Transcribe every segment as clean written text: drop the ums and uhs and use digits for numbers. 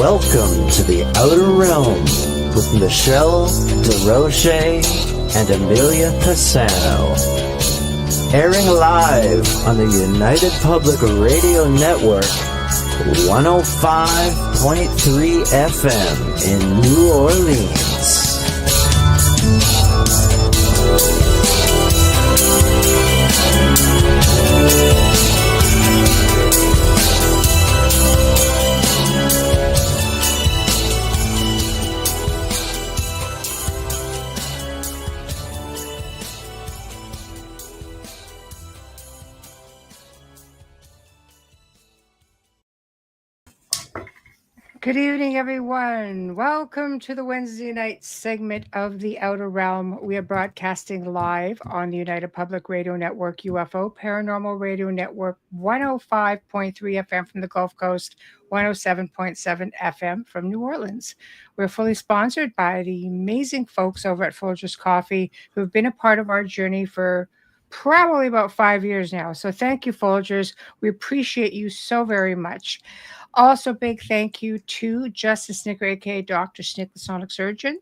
Welcome to the Outer Realm with MicheleDerocher and Amelia Pisano. Airing live on the United Public Radio Network, 105.3 FM in New Orleans. Good evening, everyone. Welcome to the Wednesday night segment of The Outer Realm. We are broadcasting live on the United Public Radio Network, UFO Paranormal Radio Network, 105.3 FM from the Gulf Coast, 107.7 FM from New Orleans. We're fully sponsored by the amazing folks over at Folklore Coffee who have been a part of our journey for probably about 5 years now. So thank you, Folgers. We appreciate you so very much. Also, big thank you to Justice Snicker, aka Dr. Snick, the Sonic Surgeon,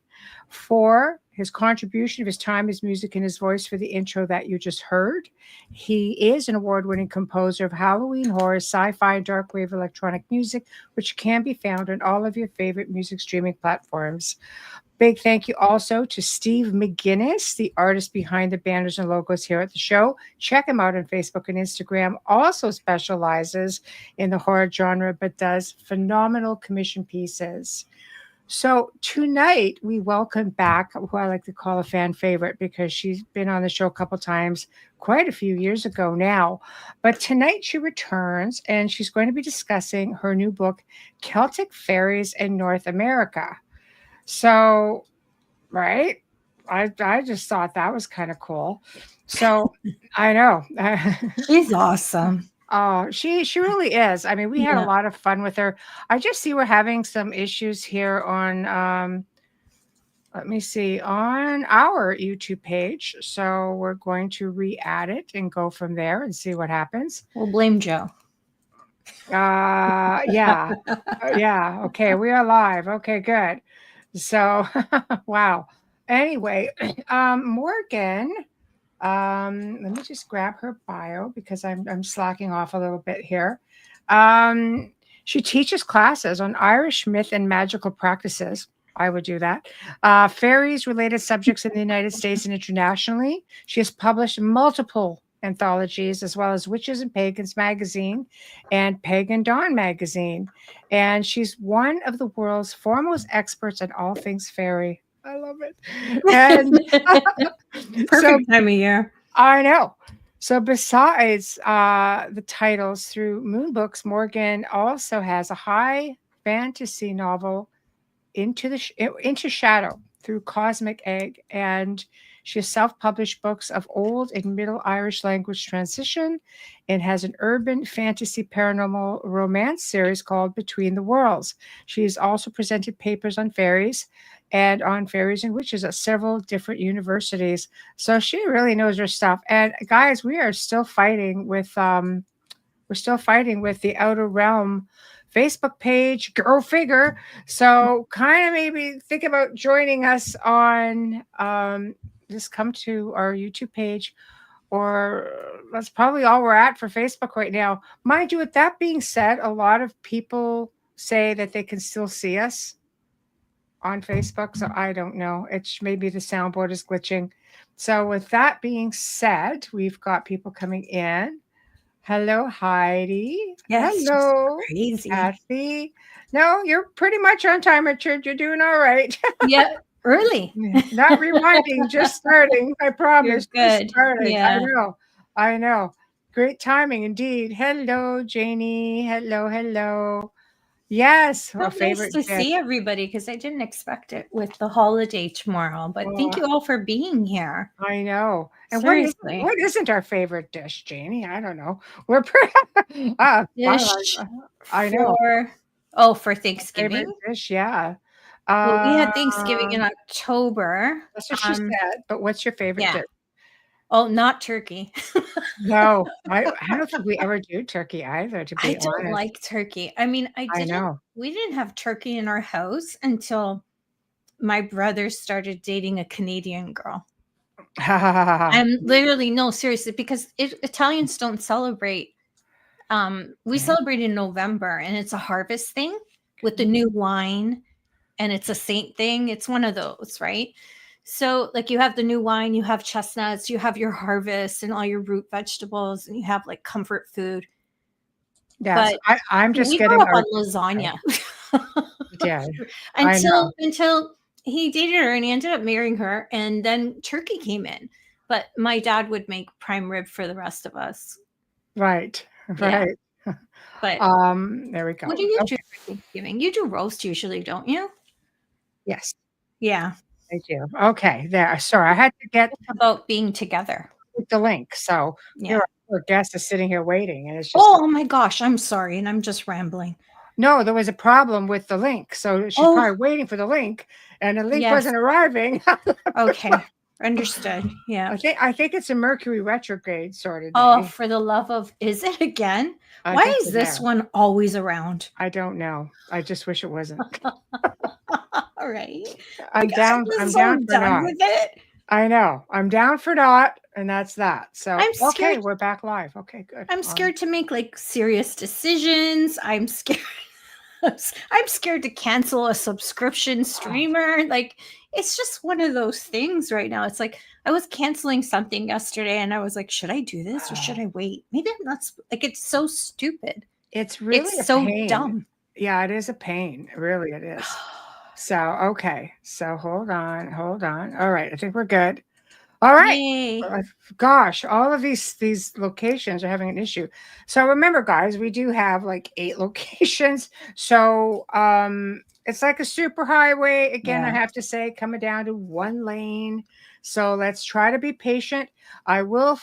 for his contribution of his time, his music, and his voice for the intro that you just heard. He is an award-winning composer of Halloween horror, sci-fi, and dark wave electronic music, which can be found on all of your favorite music streaming platforms. Big thank you also to Steve McGinnis, the artist behind the banners and logos here at the show. Check him out on Facebook and Instagram. Also specializes in the horror genre, but does phenomenal commission pieces. So tonight we welcome back who I like to call a fan favorite because she's been on the show a couple times, quite a few years ago now. But tonight she returns and she's going to be discussing her new book, Celtic Fairies in North America. So, right, I just thought that was kind of cool. So, I know. She's awesome. Oh, she really is. I mean, we had a lot of fun with her. I just see we're having some issues here on, let me see, on our YouTube page. So, we're going to re-add it and go from there and see what happens. We'll blame Joe. Yeah. Okay, we are live. Okay, good. So, wow. Anyway, Morgan, let me just grab her bio because I'm slacking off a little bit here. She teaches classes on Irish myth and magical practices. I would do that. Fairies related subjects in the United States and internationally. She has published multiple anthologies as well as Witches and Pagans magazine and Pagan Dawn magazine, and she's one of the world's foremost experts in all things fairy. I love it. And Perfect time of year. I know. So besides the titles through Moon Books, Morgan also has a high fantasy novel, Into Shadow, through Cosmic Egg, and she has self-published books of Old and Middle Irish language transition and has an urban fantasy paranormal romance series called Between the Worlds. She has also presented papers on fairies and on fairies and witches at several different universities. So she really knows her stuff. And guys, we are still fighting with the Outer Realm Facebook page. Go figure. So kind of maybe think about joining us on just come to our YouTube page, or that's probably all we're at for Facebook right now. Mind you, with that being said, a lot of people say that they can still see us on Facebook. So I don't know. It's maybe the soundboard is glitching. So with that being said, we've got people coming in. Hello, Heidi. Yes. Hello, crazy. Kathy. No, you're pretty much on time, Richard. You're doing all right. Yeah, early. Not rewinding, just starting. I promise. You're good. Just starting. Yeah. I know. Great timing indeed. Hello, Janie. Hello. Yes. So nice to see everybody because I didn't expect it with the holiday tomorrow. But thank you all for being here. I know. And seriously, what isn't our favorite dish, Janie? I don't know. We're pretty dish. I know. For Thanksgiving. Favorite dish, yeah. Well, we had Thanksgiving in October. That's what she said. But what's your favorite dish? Oh, not turkey. No, I don't think we ever do turkey either, to I be don't honest. like turkey. I mean, I know. we didn't have turkey in our house until my brother started dating a Canadian girl. I'm literally, no, seriously, because Italians don't celebrate. We celebrate in November, and it's a harvest thing with the new wine, and it's a saint thing. It's one of those, right? So, like, you have the new wine, you have chestnuts, you have your harvest and all your root vegetables, and you have like comfort food. Yes, But I'm just we getting grew up our on lasagna yeah, I know. until he dated her and he ended up marrying her, and then turkey came in. But my dad would make prime rib for the rest of us. Right, Yeah. right. But There we go. what do you Okay. do for Thanksgiving? You do roast usually, don't you? Yes, Yeah. I do. Okay, there. Sorry, I had to get About being together. the link. So Yeah. our guest is sitting here waiting, and it's just Oh my gosh, I'm sorry, and I'm just rambling. no, there was a problem with the link. So she's probably waiting for the link, and the link Yes. wasn't arriving. Okay. Understood. Yeah. I think it's a Mercury retrograde sort of day. Oh, for the love of, is it again? I Why think is we're this there. one always around? I don't know. I just wish it wasn't. All right. I'm down. I'm so down for done not. with it. I know. I'm down for not, and that's that. So I'm okay, scared. we're back live. Okay, good. I'm scared to make like serious decisions. I'm scared. I'm scared to cancel a subscription streamer. Like, it's just one of those things right now. It's like I was canceling something yesterday and I was like, should I do this or should I wait? Maybe I'm not like, it's so stupid. It's really It's so pain. dumb. Yeah, it is a pain. Really, it is. So okay. So hold on. All right. I think we're good. All right. Yay. Gosh, all of these locations are having an issue. So remember, guys, we do have like 8 locations. So it's like a super highway. Again, I have to say, coming down to 1 lane. So let's try to be patient. I will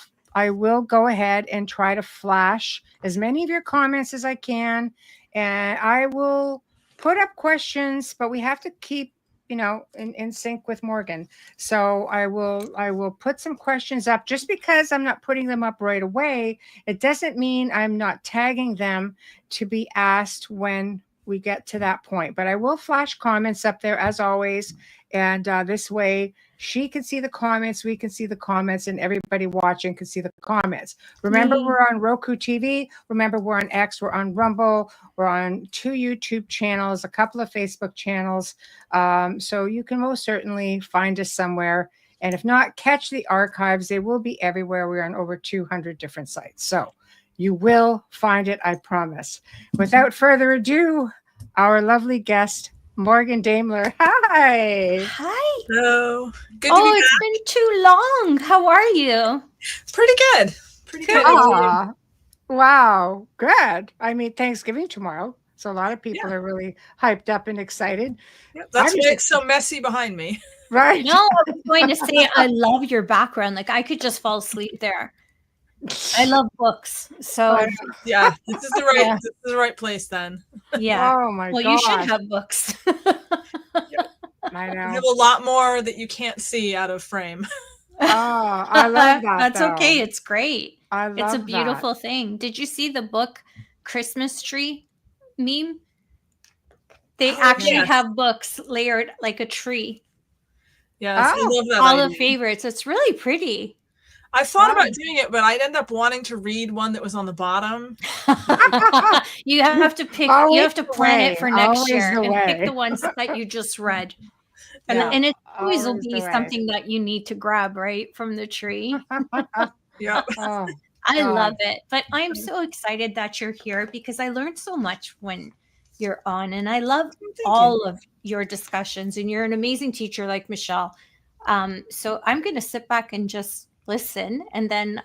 go ahead and try to flash as many of your comments as I can. And I will put up questions, but we have to keep in sync with Morgan. So I will put some questions up. Just because I'm not putting them up right away, it doesn't mean I'm not tagging them to be asked when we get to that point. But I will flash comments up there as always. And this way she can see the comments, we can see the comments, and everybody watching can see the comments. Remember, we're on Roku TV. Remember, we're on X, we're on Rumble, we're on 2 YouTube channels, a couple of Facebook channels. So you can most certainly find us somewhere. And if not, catch the archives. They will be everywhere. We're on over 200 different sites. So you will find it, I promise. Without further ado, our lovely guest, Morgan Daimler. Hi. Hi. Hello. Good to be back. It's been too long. How are you? Pretty good. Pretty good. Wow. Good. I mean, Thanksgiving tomorrow. So a lot of people are really hyped up and excited. Yep, that's why it's so messy behind me. Right. No, I was going to say, I love your background. Like, I could just fall asleep there. I love books. So yeah, this is the right place then. Yeah. Oh my god. Well, you should have books. I know. You have a lot more that you can't see out of frame. Oh, I love that. That's okay. It's great. I love it's a beautiful thing. Did you see the book Christmas Tree meme? They actually have books layered like a tree. Yes, I love that. All the favorites. It's really pretty. I thought about doing it, but I'd end up wanting to read one that was on the bottom. You have to pick. Always you have to plan it for next year and way. pick the ones that you just read. And it always will be something that you need to grab right from the tree. Yeah. Oh, I love it. But I'm so excited that you're here because I learned so much when you're on, and I love all of your discussions, and you're an amazing teacher like Michelle. So I'm going to sit back and just listen, and then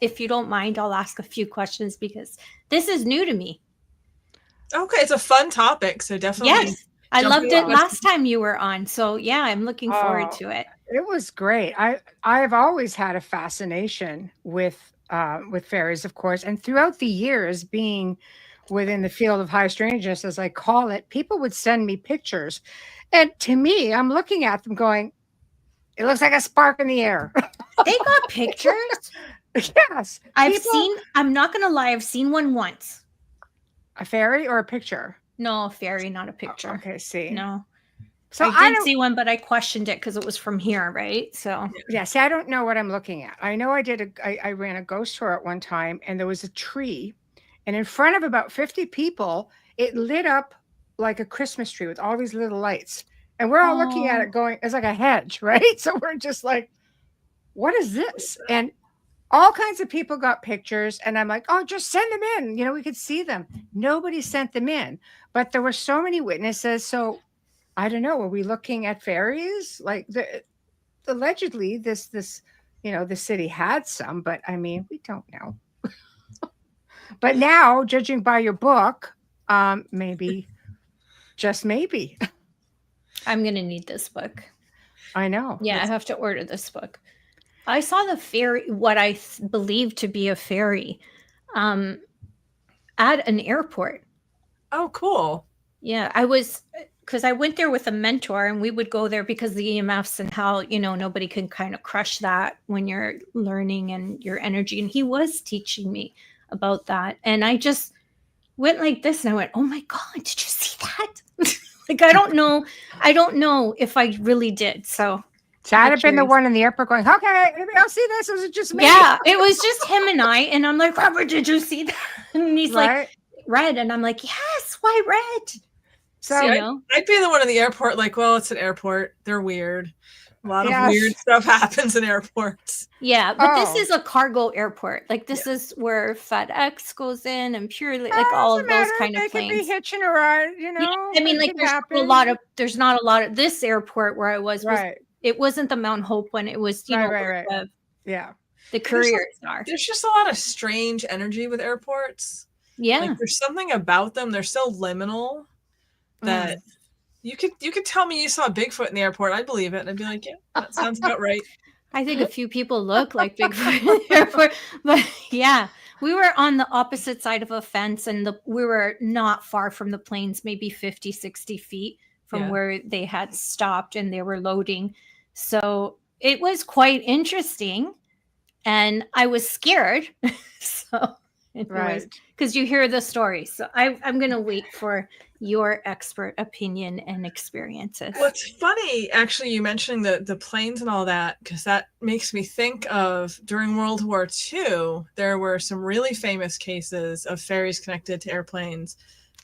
if you don't mind, I'll ask a few questions because this is new to me. Okay, it's a fun topic, so definitely. Yes, I loved it last time you were on. So yeah, I'm looking forward to it. It was great. I've always had a fascination with fairies, of course, and throughout the years being within the field of high strangeness, as I call it, people would send me pictures, and to me, I'm looking at them going, It looks like a spark in the air. They got pictures. Yes. I'm not going to lie. I've seen one once. A fairy or a picture? No, a fairy, not a picture. Okay, see. No. So I did see one, but I questioned it because it was from here, right? So yeah, see, I don't know what I'm looking at. I know I ran a ghost tour at one time, and there was a tree, and in front of about 50 people, it lit up like a Christmas tree with all these little lights. And we're all looking at it going, it's like a hedge, right? So we're just like, what is this? And all kinds of people got pictures, and I'm like, oh, just send them in. You know, we could see them. Nobody sent them in, but there were so many witnesses. So I don't know. Were we looking at fairies? Like allegedly, this you know, the city had some, but I mean, we don't know. But now, judging by your book, maybe, just maybe. I'm gonna need this book. I know. Yeah, I have to order this book. I saw the fairy, what I believe to be a fairy, at an airport. Oh, cool. Yeah, because I went there with a mentor, and we would go there because the EMFs and how, you know, nobody can kind of crush that when you're learning and your energy. And he was teaching me about that. And I just went like this, and I went, oh my God, did you see that? Like, I don't know if I really did. So I'd have been the one in the airport going, okay, maybe I'll see this. Was it just me? Yeah, it was just him and I. And I'm like, Robert, did you see that? And he's like, red. And I'm like, yes, why red? So see, I'd be the one in the airport, like, well, it's an airport. They're weird. A lot of weird stuff happens in airports. Yeah, but this is a cargo airport. Like, this is where FedEx goes in, and purely like all of those kind of planes. They could be hitching a ride, you know. Yeah, I mean, like, there's not a lot of this airport where I was. It wasn't the Mount Hope one. It was, you know, the couriers are. There's just a lot of strange energy with airports. Yeah, like, there's something about them. They're so liminal that you could tell me you saw Bigfoot in the airport. I'd believe it, and I'd be like, yeah, that sounds about right. I think a few people look like Bigfoot in the airport, but yeah, we were on the opposite side of a fence, and we were not far from the planes, maybe 50, 60 feet from where they had stopped and they were loading. So it was quite interesting, and I was scared. So anyways, because you hear the story. So I'm going to wait for your expert opinion and experiences. Well, it's funny, actually, you mentioning the planes and all that, because that makes me think of during World War II, there were some really famous cases of fairies connected to airplanes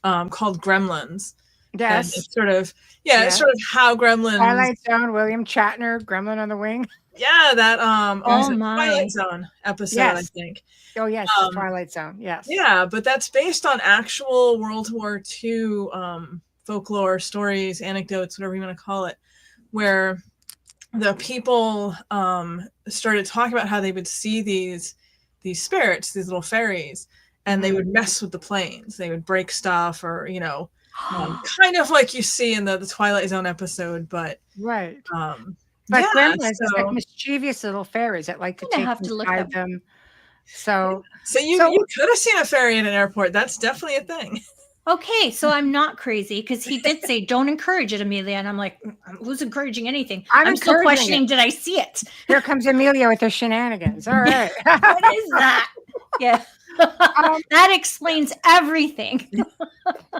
called gremlins. Yes. And it's sort of, it's sort of how gremlins. Twilight Zone, William Shatner, Gremlin on the Wing. Yeah, that Twilight Zone episode, I think. Oh yes, Twilight Zone. Yes. Yeah, but that's based on actual World War II folklore stories, anecdotes, whatever you want to call it, where the people started talking about how they would see these spirits, these little fairies, and they would mess with the planes. They would break stuff, or, you know, kind of like you see in the Twilight Zone episode, but but gremlins is like mischievous little fairies that like to take inside them. So you could have seen a fairy in an airport. That's definitely a thing. Okay, so I'm not crazy, because he did say don't encourage it, Amelia, and I'm like, who's encouraging anything? I'm still questioning. Did I see it? Here comes Amelia with her shenanigans. All right, what is that? Yeah, that explains everything.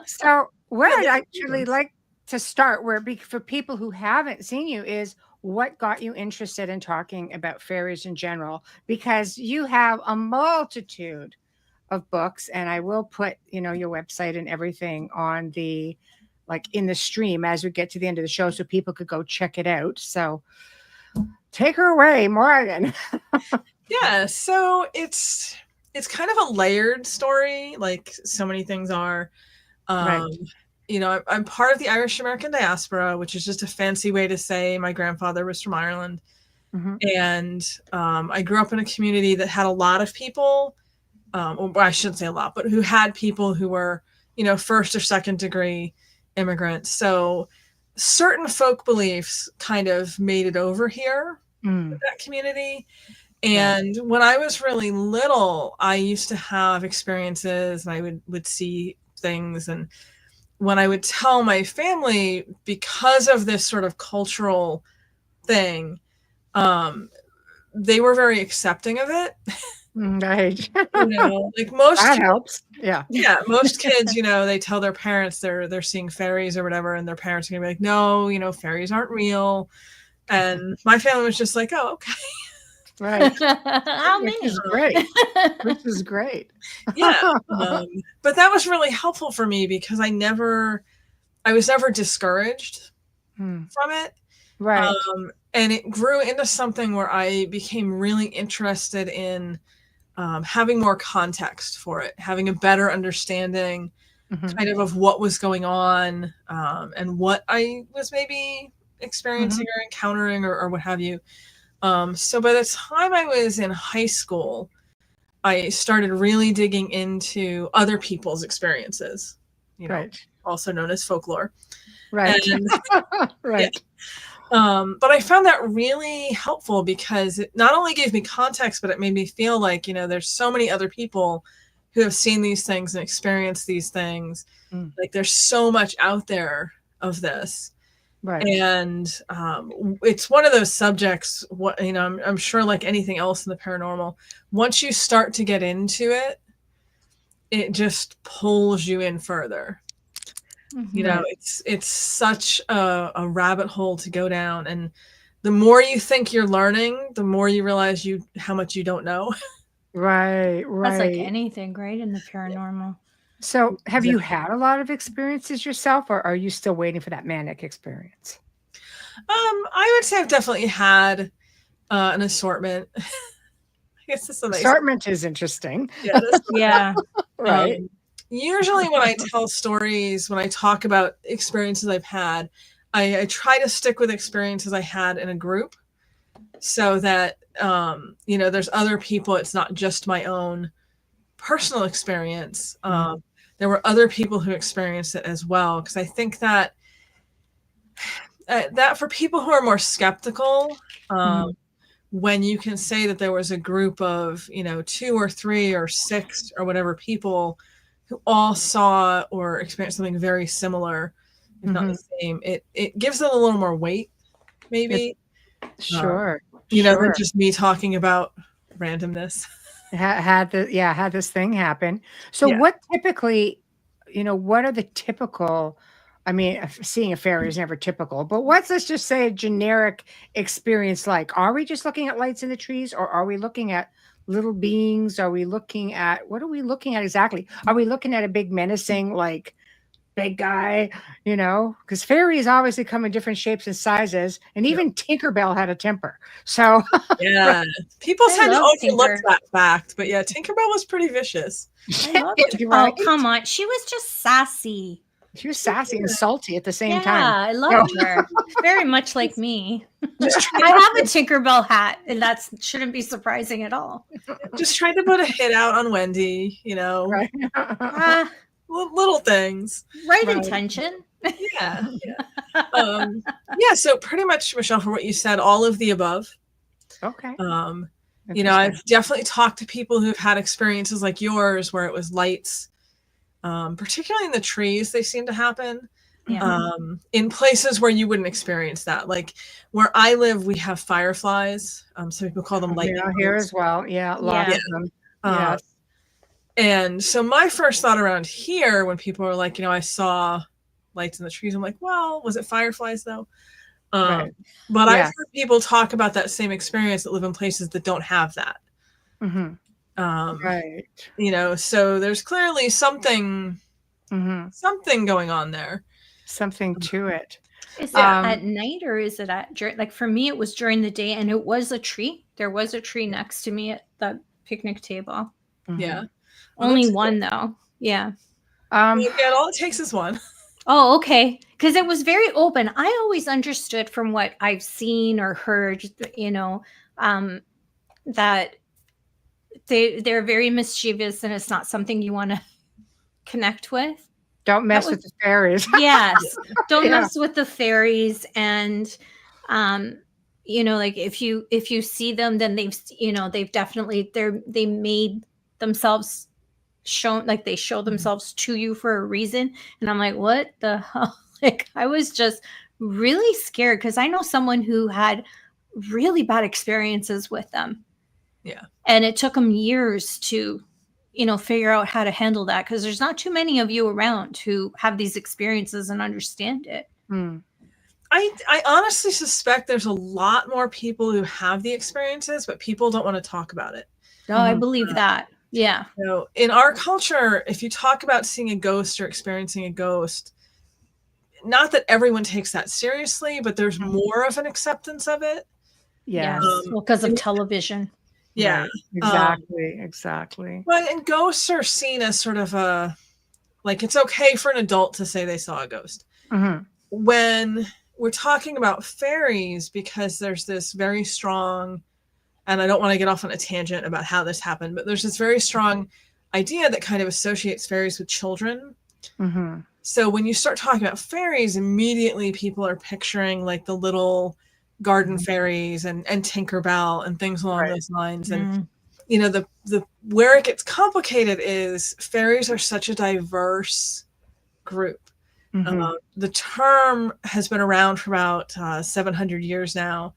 So where I'd actually like to start, for people who haven't seen you, is what got you interested in talking about fairies in general, because you have a multitude of books, and I will put, you know, your website and everything on in the stream as we get to the end of the show, so people could go check it out. So take her away, Morgan. Yeah, so it's kind of a layered story, like so many things are. You know, I'm part of the Irish American diaspora, which is just a fancy way to say my grandfather was from Ireland. And I grew up in a community that had a lot of people, or I shouldn't say a lot, but who had people who were, you know, first or second degree immigrants. So certain folk beliefs kind of made it over here with that community. And when I was really little, I used to have experiences, and I would see things. And when I would tell my family, because of this sort of cultural thing, they were very accepting of it. Right. Like most that helps. Yeah. Yeah. Most kids, they tell their parents they're seeing fairies or whatever, and their parents are gonna be like, no, fairies aren't real. And my family was just like, oh, okay. Right. How many? Which is great. Which is great. Yeah. But that was really helpful for me because I was never discouraged from it. Right. And it grew into something where I became really interested in having more context for it, having a better understanding kind of what was going on and what I was maybe experiencing or encountering or what have you. So by the time I was in high school, I started really digging into other people's experiences, right. also known as folklore. Right. And, right. Yeah. But I found that really helpful because it not only gave me context, but it made me feel like, there's so many other people who have seen these things and experienced these things. Like there's so much out there of this. Right. And it's one of those subjects, I'm sure like anything else in the paranormal, once you start to get into it, it just pulls you in further. It's such a rabbit hole to go down. And the more you think you're learning, the more you realize how much you don't know. Right. That's like anything, right? In the paranormal. So have you had a lot of experiences yourself, or are you still waiting for that manic experience? I would say I've definitely had an assortment. I guess this assortment is interesting. Yeah. Yeah. Right. Usually when I tell stories, when I talk about experiences I've had, I try to stick with experiences I had in a group so that, there's other people. It's not just my own personal experience. There were other people who experienced it as well. Because I think that for people who are more skeptical, when you can say that there was a group of, 2 or 3 or 6 or whatever people who all saw or experienced something very similar, if not the same, it gives it a little more weight, maybe. Sure. Than just me talking about randomness. Had this thing happen. So what typically, what are the typical, seeing a fairy is never typical, but let's just say a generic experience like, are we just looking at lights in the trees, or are we looking at little beings? What are we looking at exactly? Are we looking at a big menacing, like, big guy, because fairies obviously come in different shapes and sizes, and even Tinkerbell had a temper. So yeah, people tend to overlook that fact, but yeah, Tinkerbell was pretty vicious. Oh, come on, she was just sassy. She was sassy and salty at the same time. Yeah, I loved her. Very much like me. I have a Tinkerbell hat, and that shouldn't be surprising at all. Just trying to put a hit out on Wendy, Right. Little things. Right intention. Yeah. So pretty much, Michelle, for what you said, all of the above. Okay. I've definitely talked to people who've had experiences like yours where it was lights, particularly in the trees. They seem to happen in places where you wouldn't experience that. Like where I live, we have fireflies. Some people call them lightning. Here as well. Yeah, a lot of them. Yes. And so my first thought around here, when people are like, I saw lights in the trees, I'm like, well, was it fireflies though? But I've heard people talk about that same experience that live in places that don't have that. So there's clearly something going on there. Something to it. Is it at night, or is it like for me, it was during the day, and it was a tree. There was a tree next to me at the picnic table. Yeah. Only one though. Yeah. All it takes is one. Oh, okay. Because it was very open. I always understood from what I've seen or heard, that they're very mischievous, and it's not something you want to connect with. Don't mess with the fairies. Yes. Don't mess with the fairies. And like if you see them, then they've definitely they made themselves shown, like they show themselves to you for a reason. And I'm like, what the hell? Like I was just really scared, because I know someone who had really bad experiences with them. Yeah. And it took them years to, figure out how to handle that, because there's not too many of you around who have these experiences and understand it. I honestly suspect there's a lot more people who have the experiences, but people don't want to talk about it. No, I believe that. Yeah. In our culture, if you talk about seeing a ghost or experiencing a ghost, not that everyone takes that seriously, but there's more of an acceptance of it. Yes. Well, because of television. Yeah. Right. Exactly. Well, and ghosts are seen as sort of like it's okay for an adult to say they saw a ghost. When we're talking about fairies, because there's this very strong, and I don't want to get off on a tangent about how this happened, but there's this very strong idea that kind of associates fairies with children. So when you start talking about fairies, immediately people are picturing like the little garden fairies and Tinkerbell and things along those lines. And the where it gets complicated is fairies are such a diverse group. The term has been around for about 700 years now,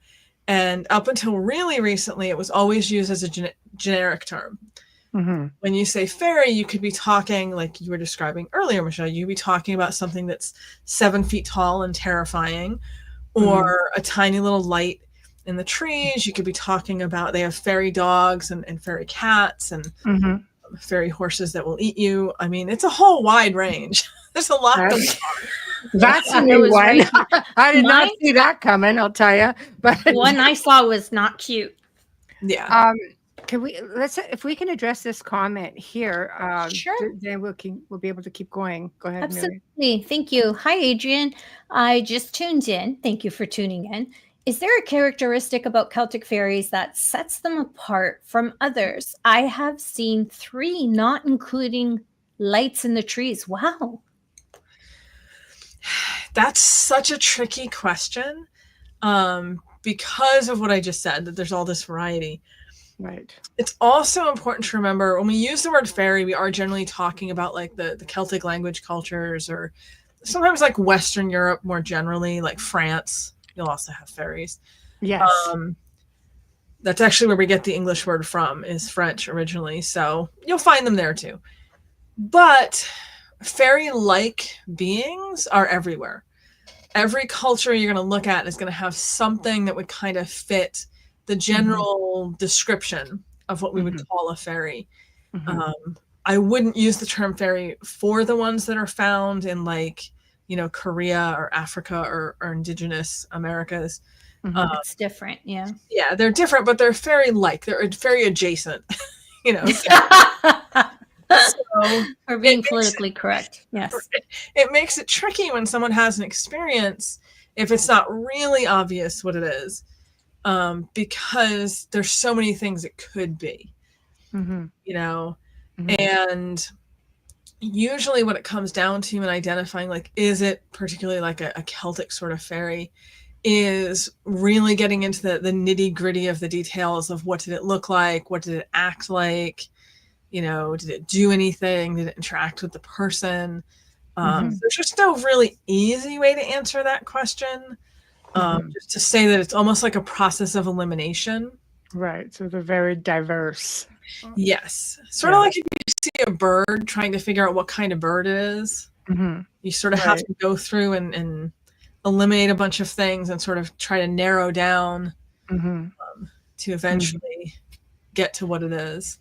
and up until really recently, it was always used as a generic term. When you say fairy, you could be talking, like you were describing earlier, Michelle, you'd be talking about something that's 7 feet tall and terrifying, or a tiny little light in the trees. You could be talking about, they have fairy dogs and fairy cats and fairy horses that will eat you. I mean, it's a whole wide range. There's a lot going on. That's a new one. I did not see that coming, I'll tell you. But one I saw was not cute. Yeah. Can we if we can address this comment here? Sure. Then we'll be able to keep going. Go ahead. Absolutely. Amelia. Thank you. Hi, Adrian. I just tuned in. Thank you for tuning in. Is there a characteristic about Celtic fairies that sets them apart from others? I have seen 3, not including lights in the trees. Wow. That's such a tricky question, because of what I just said, that there's all this variety. Right. It's also important to remember when we use the word fairy, we are generally talking about like the Celtic language cultures, or sometimes like Western Europe more generally, like France. You'll also have fairies. Yes. That's actually where we get the English word from, is French originally. So you'll find them there too. But fairy-like beings are everywhere. Every culture you're going to look at is going to have something that would kind of fit the general description of what we would call a fairy. I wouldn't use the term fairy for the ones that are found in like, Korea or Africa or indigenous Americas. It's different. Yeah. Yeah, they're different, but they're fairy-like. They're very adjacent, So or being politically correct. Yes. It makes it tricky when someone has an experience if it's not really obvious what it is, because there's so many things it could be, and usually what it comes down to in identifying, like, is it particularly like a Celtic sort of fairy, is really getting into the nitty gritty of the details of what did it look like? What did it act like? Did it do anything? Did it interact with the person? There's just no really easy way to answer that question. Just to say that it's almost like a process of elimination. Right. So they're very diverse. Yes. Sort of like if you see a bird trying to figure out what kind of bird it is. You sort of have to go through and eliminate a bunch of things and sort of try to narrow down to eventually get to what it is.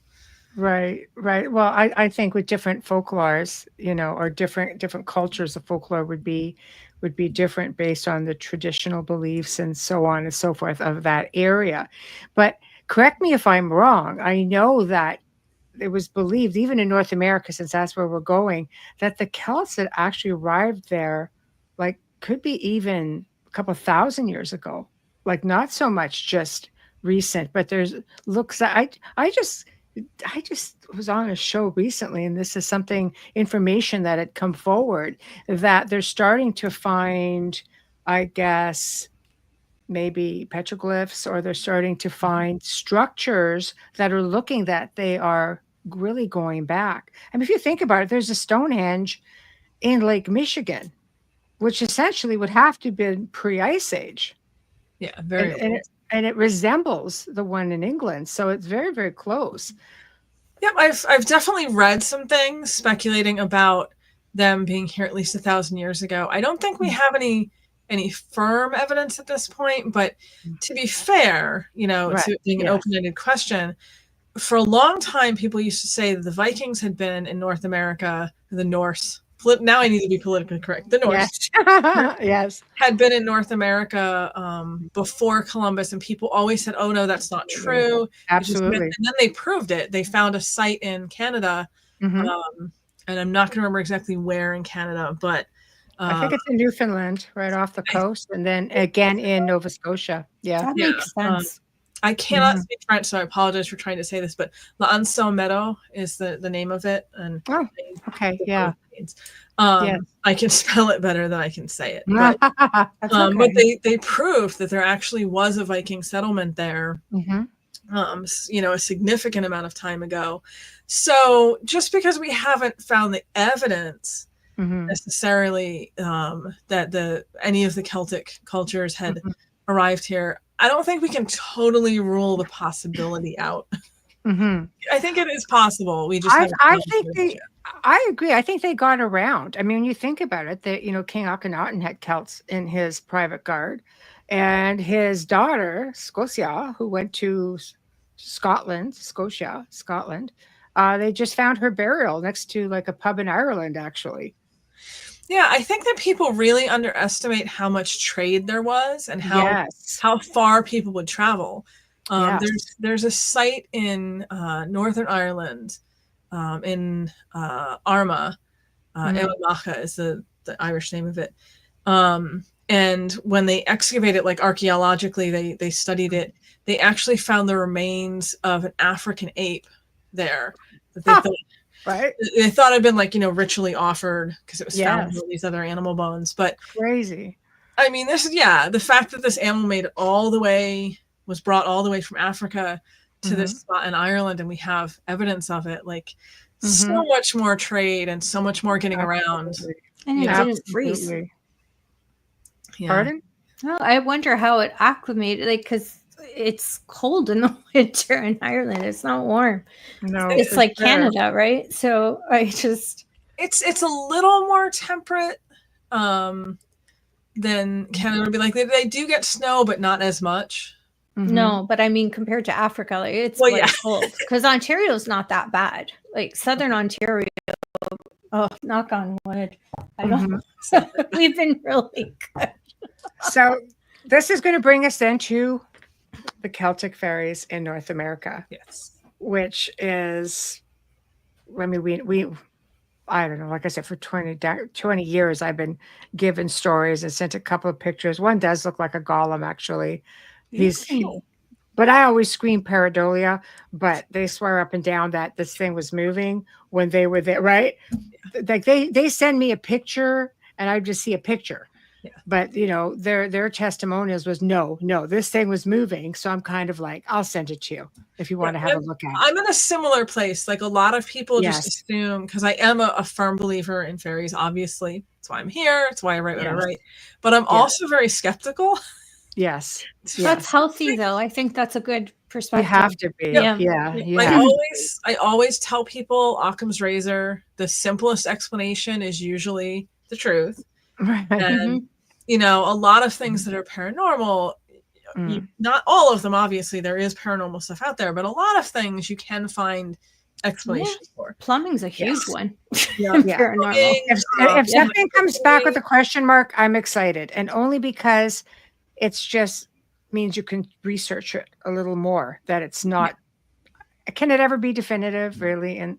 Right. Well, I think with different folklores, or different cultures, the folklore would be different based on the traditional beliefs and so on and so forth of that area. But correct me if I'm wrong. I know that it was believed, even in North America, since that's where we're going, that the Celts had actually arrived there, like could be even a couple thousand years ago, like not so much just recent, but there's looks that I just was on a show recently, and this is information that had come forward, that they're starting to find, I guess, maybe petroglyphs, or they're starting to find structures that are looking that they are really going back. I mean, if you think about it, there's a Stonehenge in Lake Michigan, which essentially would have to have been pre-Ice Age. Yeah, very old. and it resembles the one in England. So it's very, very close. Yep, I've definitely read some things speculating about them being here at least 1,000 years ago. I don't think we have any firm evidence at this point, but to be fair, Right. to being an open-ended question, for a long time, people used to say that the Vikings had been in North America, the Norse. Now I need to be politically correct. The Norse, yes, had been in North America before Columbus, and people always said, "Oh no, that's not true." Absolutely. And then they proved it. They found a site in Canada, and I'm not going to remember exactly where in Canada, but I think it's in Newfoundland, right off the coast, and then again in Nova Scotia. Yeah, that makes sense. I cannot speak French, so I apologize for trying to say this, but L'Anse Meadow is the name of it. And okay, yeah. I can spell it better than I can say it. But, but they proved that there actually was a Viking settlement there, a significant amount of time ago. So just because we haven't found the evidence necessarily that any of the Celtic cultures had arrived here, I don't think we can totally rule the possibility out. I think it is possible. We just I agree. I think they got around. I mean, when you think about it, that King Akhenaten had Celts in his private guard, and his daughter Scotia, who went to Scotland, they just found her burial next to like a pub in Ireland, actually. Yeah, I think that people really underestimate how much trade there was and how far people would travel. There's a site in Northern Ireland, in Armagh. Iwamacha is the Irish name of it. And when they excavate it, like archaeologically, they studied it. They actually found the remains of an African ape there that they thought. Right. They thought it'd been ritually offered because it was found with all these other animal bones. But crazy. I mean, the fact that this animal was brought all the way from Africa to this spot in Ireland, and we have evidence of it, so much more trade and so much more getting around. And it didn't freeze. Yeah. Pardon? No, I wonder how it acclimated, because it's cold in the winter in Ireland. It's not warm. No, it's like Canada, right? So it's a little more temperate than Canada would be. Like they do get snow, but not as much. No, but I mean compared to Africa, it's cold. Because Ontario's not that bad. Like Southern Ontario, knock on wood. I don't. We've been really good. So this is going to bring us then to the Celtic Fairies in North America. Yes. Which is, I mean, we I don't know, like I said, for 20 years, I've been given stories and sent a couple of pictures. One does look like a golem, actually. But I always scream pareidolia, but they swear up and down that this thing was moving when they were there, right? Like they send me a picture and I just see a picture. Yeah. But their testimonials was no, this thing was moving. So I'm kind of like, I'll send it to you if you want to have a look at it. I'm in a similar place. Like a lot of people just assume, because I am a firm believer in fairies, obviously. That's why I'm here. It's why I write what I write. But I'm also very skeptical. Yes. That's healthy though. I think that's a good perspective. You have to be. I always tell people Occam's razor, the simplest explanation is usually the truth. Right. And a lot of things that are paranormal, not all of them, obviously there is paranormal stuff out there, but a lot of things you can find explanations for. Plumbing's a huge one. Paranormal. If something comes back with a question mark, I'm excited, and only because it's just means you can research it a little more, that it's not can it ever be definitive really in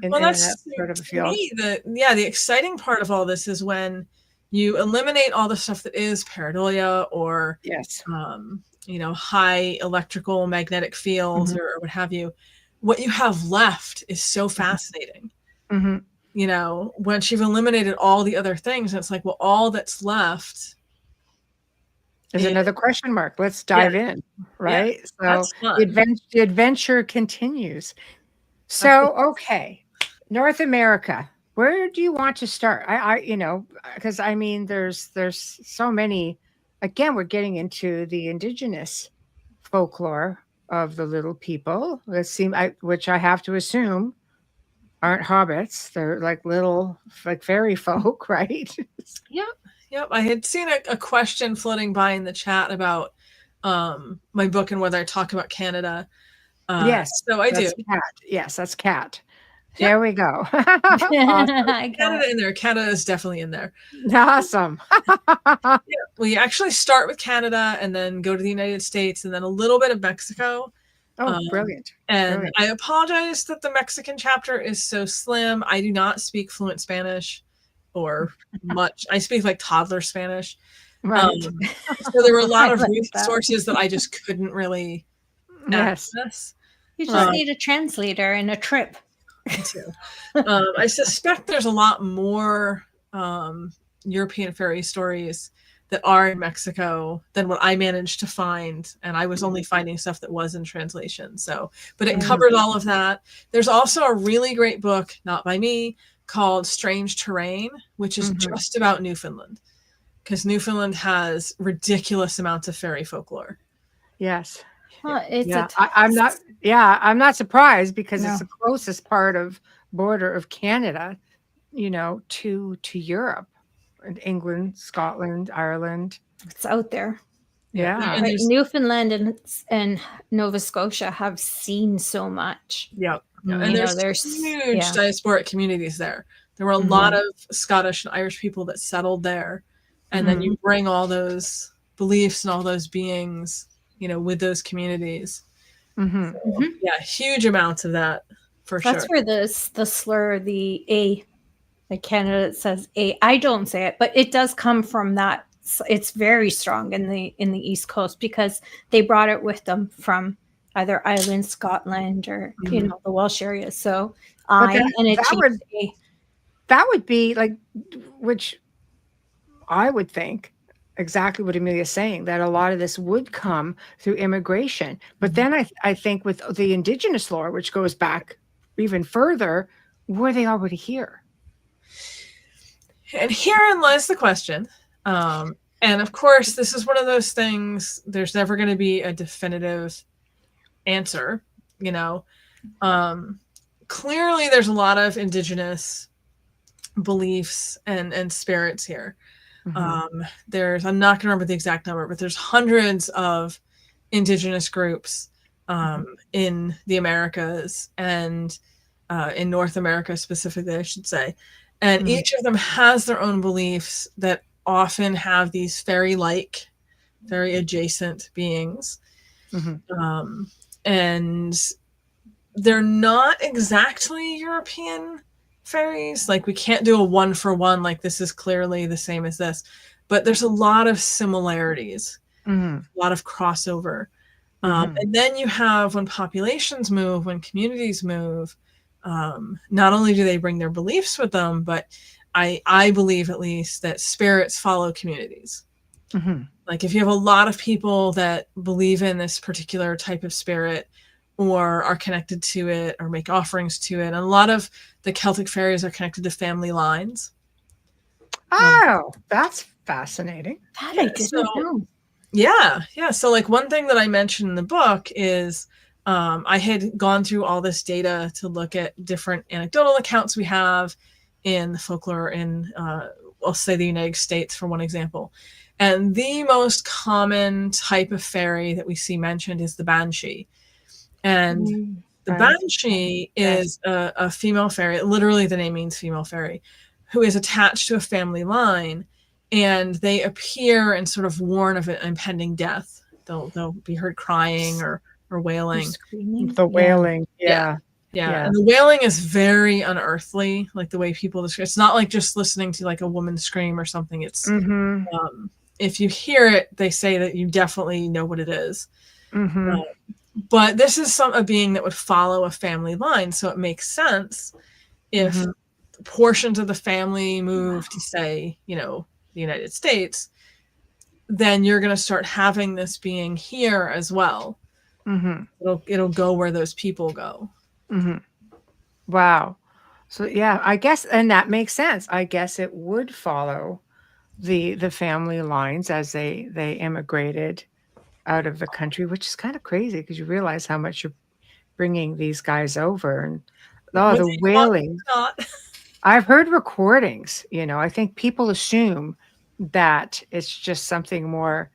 that sort of a field? The exciting part of all this is when you eliminate all the stuff that is pareidolia or high electrical magnetic fields or what have you. What you have left is so fascinating. Once you've eliminated all the other things, it's like, well, all that's left is another question mark. Let's dive in, right? So the adventure continues. So, okay, North America. Where do you want to start? Because I mean, there's so many. Again, we're getting into the indigenous folklore of the little people that seem, which I have to assume aren't hobbits. They're like little, like fairy folk, right? Yep. I had seen a question floating by in the chat about my book and whether I talk about Canada. Yes. So I do. Cat. Yes, that's Cat. Yep. There we go. Canada in there. Canada is definitely in there. Awesome. We actually start with Canada and then go to the United States and then a little bit of Mexico. Oh, brilliant. And Brilliant. I apologize that the Mexican chapter is so slim. I do not speak fluent Spanish or much. I speak like toddler Spanish. Right. So there were a lot of resources that I just couldn't really access. You just need a translator and a trip. I suspect there's a lot more European fairy stories that are in Mexico than what I managed to find, and I was only finding stuff that was in translation. So, but it covered all of that. There's also a really great book, not by me, called Strange Terrain, which is just about Newfoundland, because Newfoundland has ridiculous amounts of fairy folklore. Yes. I'm not surprised because it's the closest part of border of Canada, to Europe, and England, Scotland, Ireland. It's out there. Yeah. But Newfoundland and Nova Scotia have seen so much. Yep. And there's huge diasporic communities there. There were a lot of Scottish and Irish people that settled there. And then you bring all those beliefs and all those beings, with those communities. So, huge amounts of that for sure. That's where the slur, the A, like Canada, it says A. I don't say it, but it does come from that. It's very strong in the East Coast because they brought it with them from either Ireland, Scotland, or the Welsh area. So that would be like, which I would think exactly what Amelia is saying, that a lot of this would come through immigration. But then I think with the indigenous lore, which goes back even further, were they already here? And herein lies the question. And of course, this is one of those things, there's never going to be a definitive answer, Clearly, there's a lot of indigenous beliefs and spirits here. I'm not going to remember the exact number, but there's hundreds of indigenous groups in the Americas and in North America specifically, I should say. And each of them has their own beliefs that often have these fairy-like, very adjacent beings. And they're not exactly European fairies. Like, we can't do a one-for-one, like this is clearly the same as this. But there's a lot of similarities, a lot of crossover. And then you have, when populations move, when communities move, not only do they bring their beliefs with them, but I believe at least that spirits follow communities. Like, if you have a lot of people that believe in this particular type of spirit or are connected to it or make offerings to it, and a lot of the Celtic fairies are connected to family lines. Oh, that's fascinating. That I didn't know. Yeah. So like one thing that I mentioned in the book is I had gone through all this data to look at different anecdotal accounts we have in the folklore in, I'll say the United States for one example. And the most common type of fairy that we see mentioned is the banshee. And the banshee is a female fairy. Literally, the name means female fairy, who is attached to a family line. And they appear and sort of warn of an impending death. They'll be heard crying or wailing. The wailing, yeah. And the wailing is very unearthly, like the way people describe. It's not like just listening to like a woman scream or something. It's if you hear it, they say that you definitely know what it is. But this is a being that would follow a family line, so it makes sense if portions of the family move to, say, the United States, then you're going to start having this being here as well. It'll go where those people go. Wow. So yeah, I guess, and that makes sense. I guess it would follow the family lines as they immigrated out of the country, which is kind of crazy because you realize how much you're bringing these guys over. And the wailing. I've heard recordings, I think people assume that it's just something more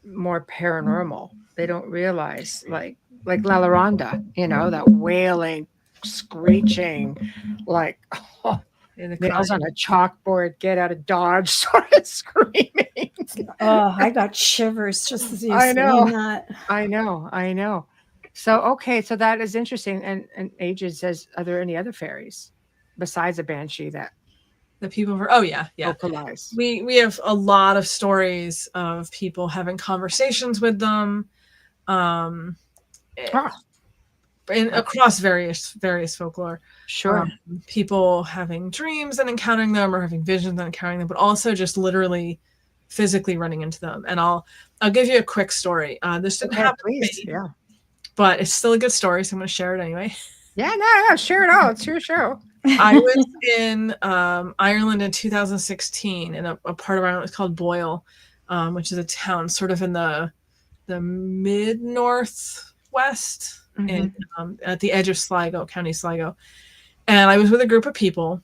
paranormal. They don't realize like La Llorona, that wailing, screeching, like nails on a chalkboard, get out of Dodge sort of screaming. Oh, I got shivers just as you saying that. I know. So, okay, so that is interesting. And Aged says, are there any other fairies besides a banshee that the people vocalize? We have a lot of stories of people having conversations with them, across various folklore. Sure. People having dreams and encountering them, or having visions and encountering them, but also just literally physically running into them. And I'll give you a quick story. This didn't happen to me, but it's still a good story, so I'm going to share it anyway. Yeah, no, share it all. It's your show. I was in Ireland in 2016, in a part of Ireland called Boyle, which is a town sort of in the mid-northwest, at the edge of Sligo, County Sligo. And I was with a group of people.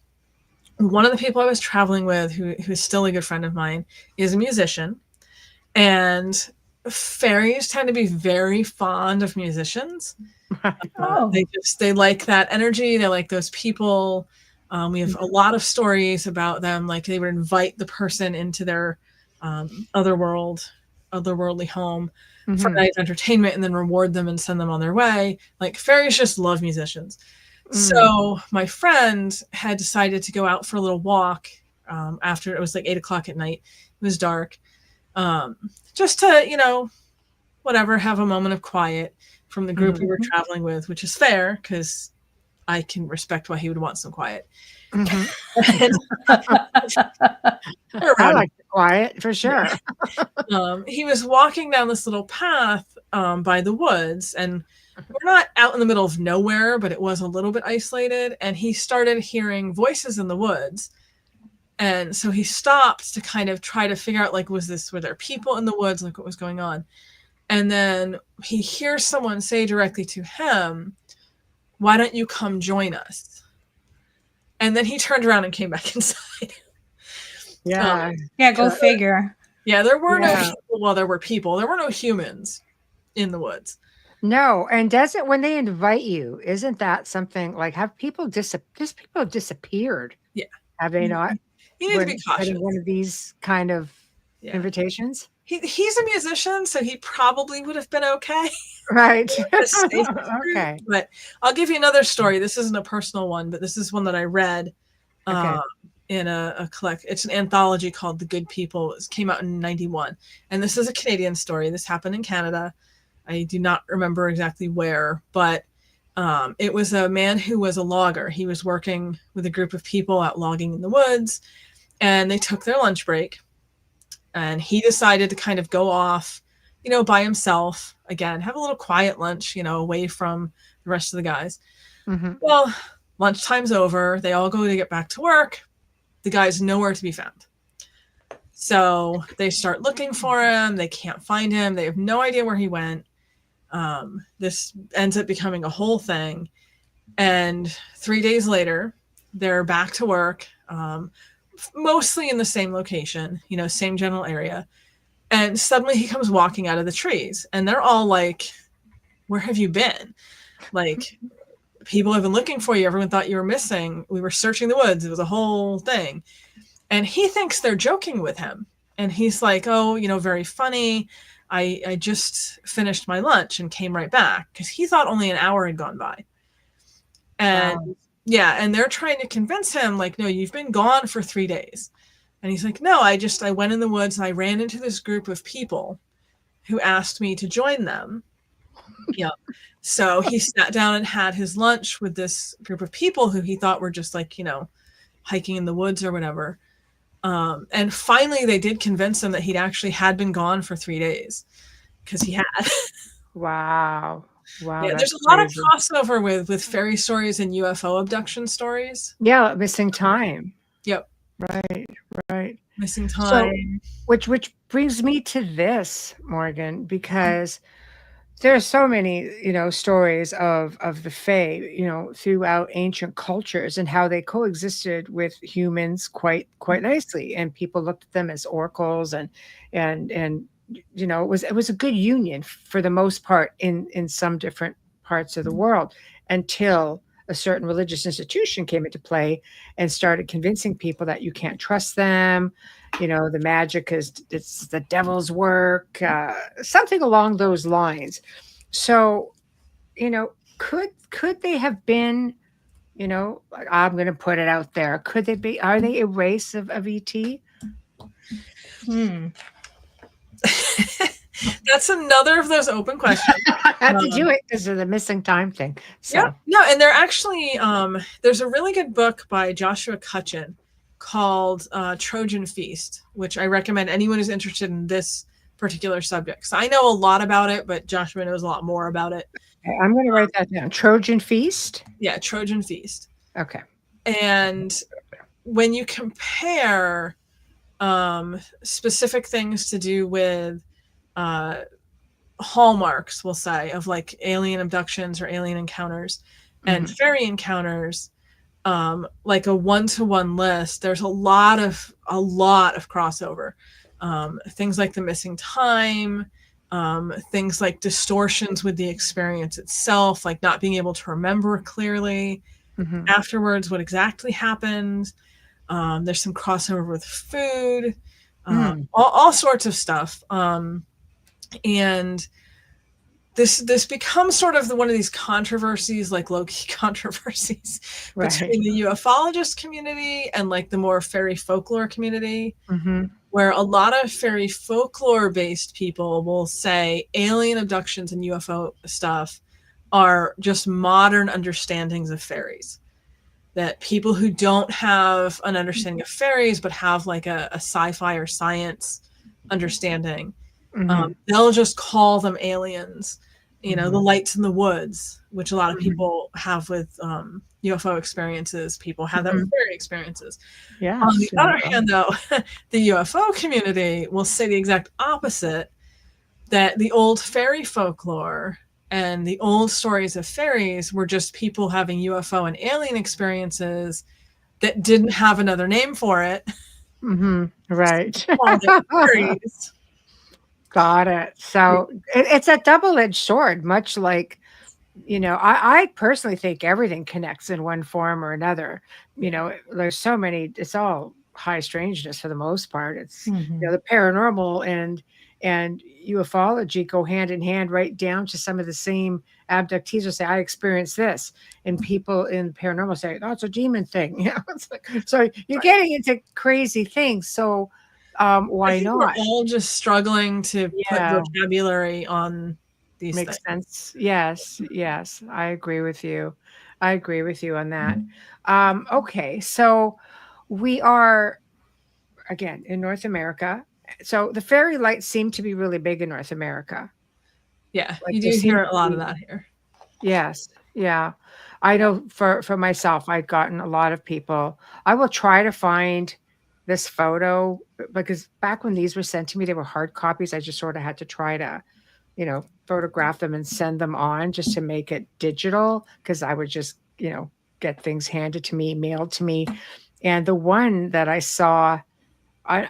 One of the people I was traveling with, who is still a good friend of mine, is a musician. And fairies tend to be very fond of musicians. They like that energy. They like those people. We have a lot of stories about them. Like they would invite the person into their otherworldly home for a night of entertainment, and then reward them and send them on their way. Like fairies just love musicians. So my friend had decided to go out for a little walk after it was like 8:00 at night. It was dark, just to whatever, have a moment of quiet from the group we were traveling with, which is fair because I can respect why he would want some quiet. I like the quiet for sure. He was walking down this little path by the woods, and we're not out in the middle of nowhere, but it was a little bit isolated, and he started hearing voices in the woods. And so he stopped to kind of try to figure out, like, were there people in the woods? Like, what was going on? And then he hears someone say directly to him, "Why don't you come join us?" And then he turned around and came back inside. Go figure. Yeah, there were no people. Well, there were people. There were no humans in the woods. No, and when they invite you, isn't that something like, have people disappeared? Yeah. Have they not? You need to be cautious. One of these kind of invitations. He's a musician, so he probably would have been okay. Right. Okay. But I'll give you another story. This isn't a personal one, but this is one that I read in a it's an anthology called The Good People. It came out in 1991. And this is a Canadian story. This happened in Canada. I do not remember exactly where, but it was a man who was a logger. He was working with a group of people out logging in the woods, and they took their lunch break. And he decided to kind of go off, by himself, again, have a little quiet lunch, away from the rest of the guys. Well, lunchtime's over. They all go to get back to work. The guy's nowhere to be found. So they start looking for him. They can't find him. They have no idea where he went. This ends up becoming a whole thing. And 3 days later, they're back to work, mostly in the same location, same general area. And suddenly he comes walking out of the trees, and they're all like, "Where have you been? Like, people have been looking for you. Everyone thought you were missing. We were searching the woods. It was a whole thing." And he thinks they're joking with him. And he's like, "Oh, very funny. I just finished my lunch and came right back," because he thought only an hour had gone by. And and they're trying to convince him, like, "No, you've been gone for 3 days." And he's like, "No, I went in the woods and I ran into this group of people who asked me to join them." So he sat down and had his lunch with this group of people who he thought were just like, hiking in the woods or whatever. And finally they did convince him that he'd actually had been gone for 3 days, because he had. Wow. Yeah, there's a lot of crossover with fairy stories and UFO abduction stories. Yeah, missing time. Yep. Right. Missing time. So, which brings me to this, Morgan, because there are so many, stories of the Fae, throughout ancient cultures and how they coexisted with humans quite nicely, and people looked at them as oracles, and it was a good union for the most part in some different parts of the world, until a certain religious institution came into play and started convincing people that you can't trust them. The magic it's the devil's work, something along those lines. So, could they have been, I'm going to put it out there. Are they a race of ET? That's another of those open questions. I have to do it because of the missing time thing. So. Yeah, no, and they're actually, there's a really good book by Joshua Cutchin called Trojan Feast, which I recommend anyone who's interested in this particular subject. So I know a lot about it, but Joshua knows a lot more about it. Okay, I'm going to write that down. Trojan Feast? Yeah, Trojan Feast. Okay. And when you compare specific things to do with hallmarks, we'll say, of like alien abductions or alien encounters and fairy encounters, like a one-to-one list, there's a lot of crossover. Things like the missing time, things like distortions with the experience itself, like not being able to remember clearly afterwards what exactly happened. There's some crossover with food, all sorts of stuff. And this becomes sort of one of these controversies, like low-key controversies between the ufologist community and like the more fairy folklore community, where a lot of fairy folklore-based people will say alien abductions and UFO stuff are just modern understandings of fairies. That people who don't have an understanding of fairies but have like a sci-fi or science understanding, they'll just call them aliens. The lights in the woods, which a lot of people have with UFO experiences, people have that with fairy experiences. Yeah. On the other hand, though, the UFO community will say the exact opposite, that the old fairy folklore and the old stories of fairies were just people having UFO and alien experiences that didn't have another name for it. Right. Fairies. Got it. So it's a double-edged sword, much like, I personally think everything connects in one form or another. There's so many, it's all high strangeness for the most part. It's, the paranormal and ufology go hand in hand, right down to some of the same abductees will say, I experienced this. And people in paranormal say, oh, it's a demon thing. It's like, so you're getting into crazy things. So why not? We're all just struggling to put vocabulary on these Makes things. sense. Yes. I agree with you. On that. Okay. So we are, again, in North America. So the fairy lights seem to be really big in North America. Yeah, like you do hear a lot of that here. Yes. Yeah. I know for myself, I've gotten a lot of people. I will try to find this photo, because back when these were sent to me, they were hard copies. I just sort of had to try to, photograph them and send them on just to make it digital, because I would just, get things handed to me, mailed to me. And the one that I saw, I'm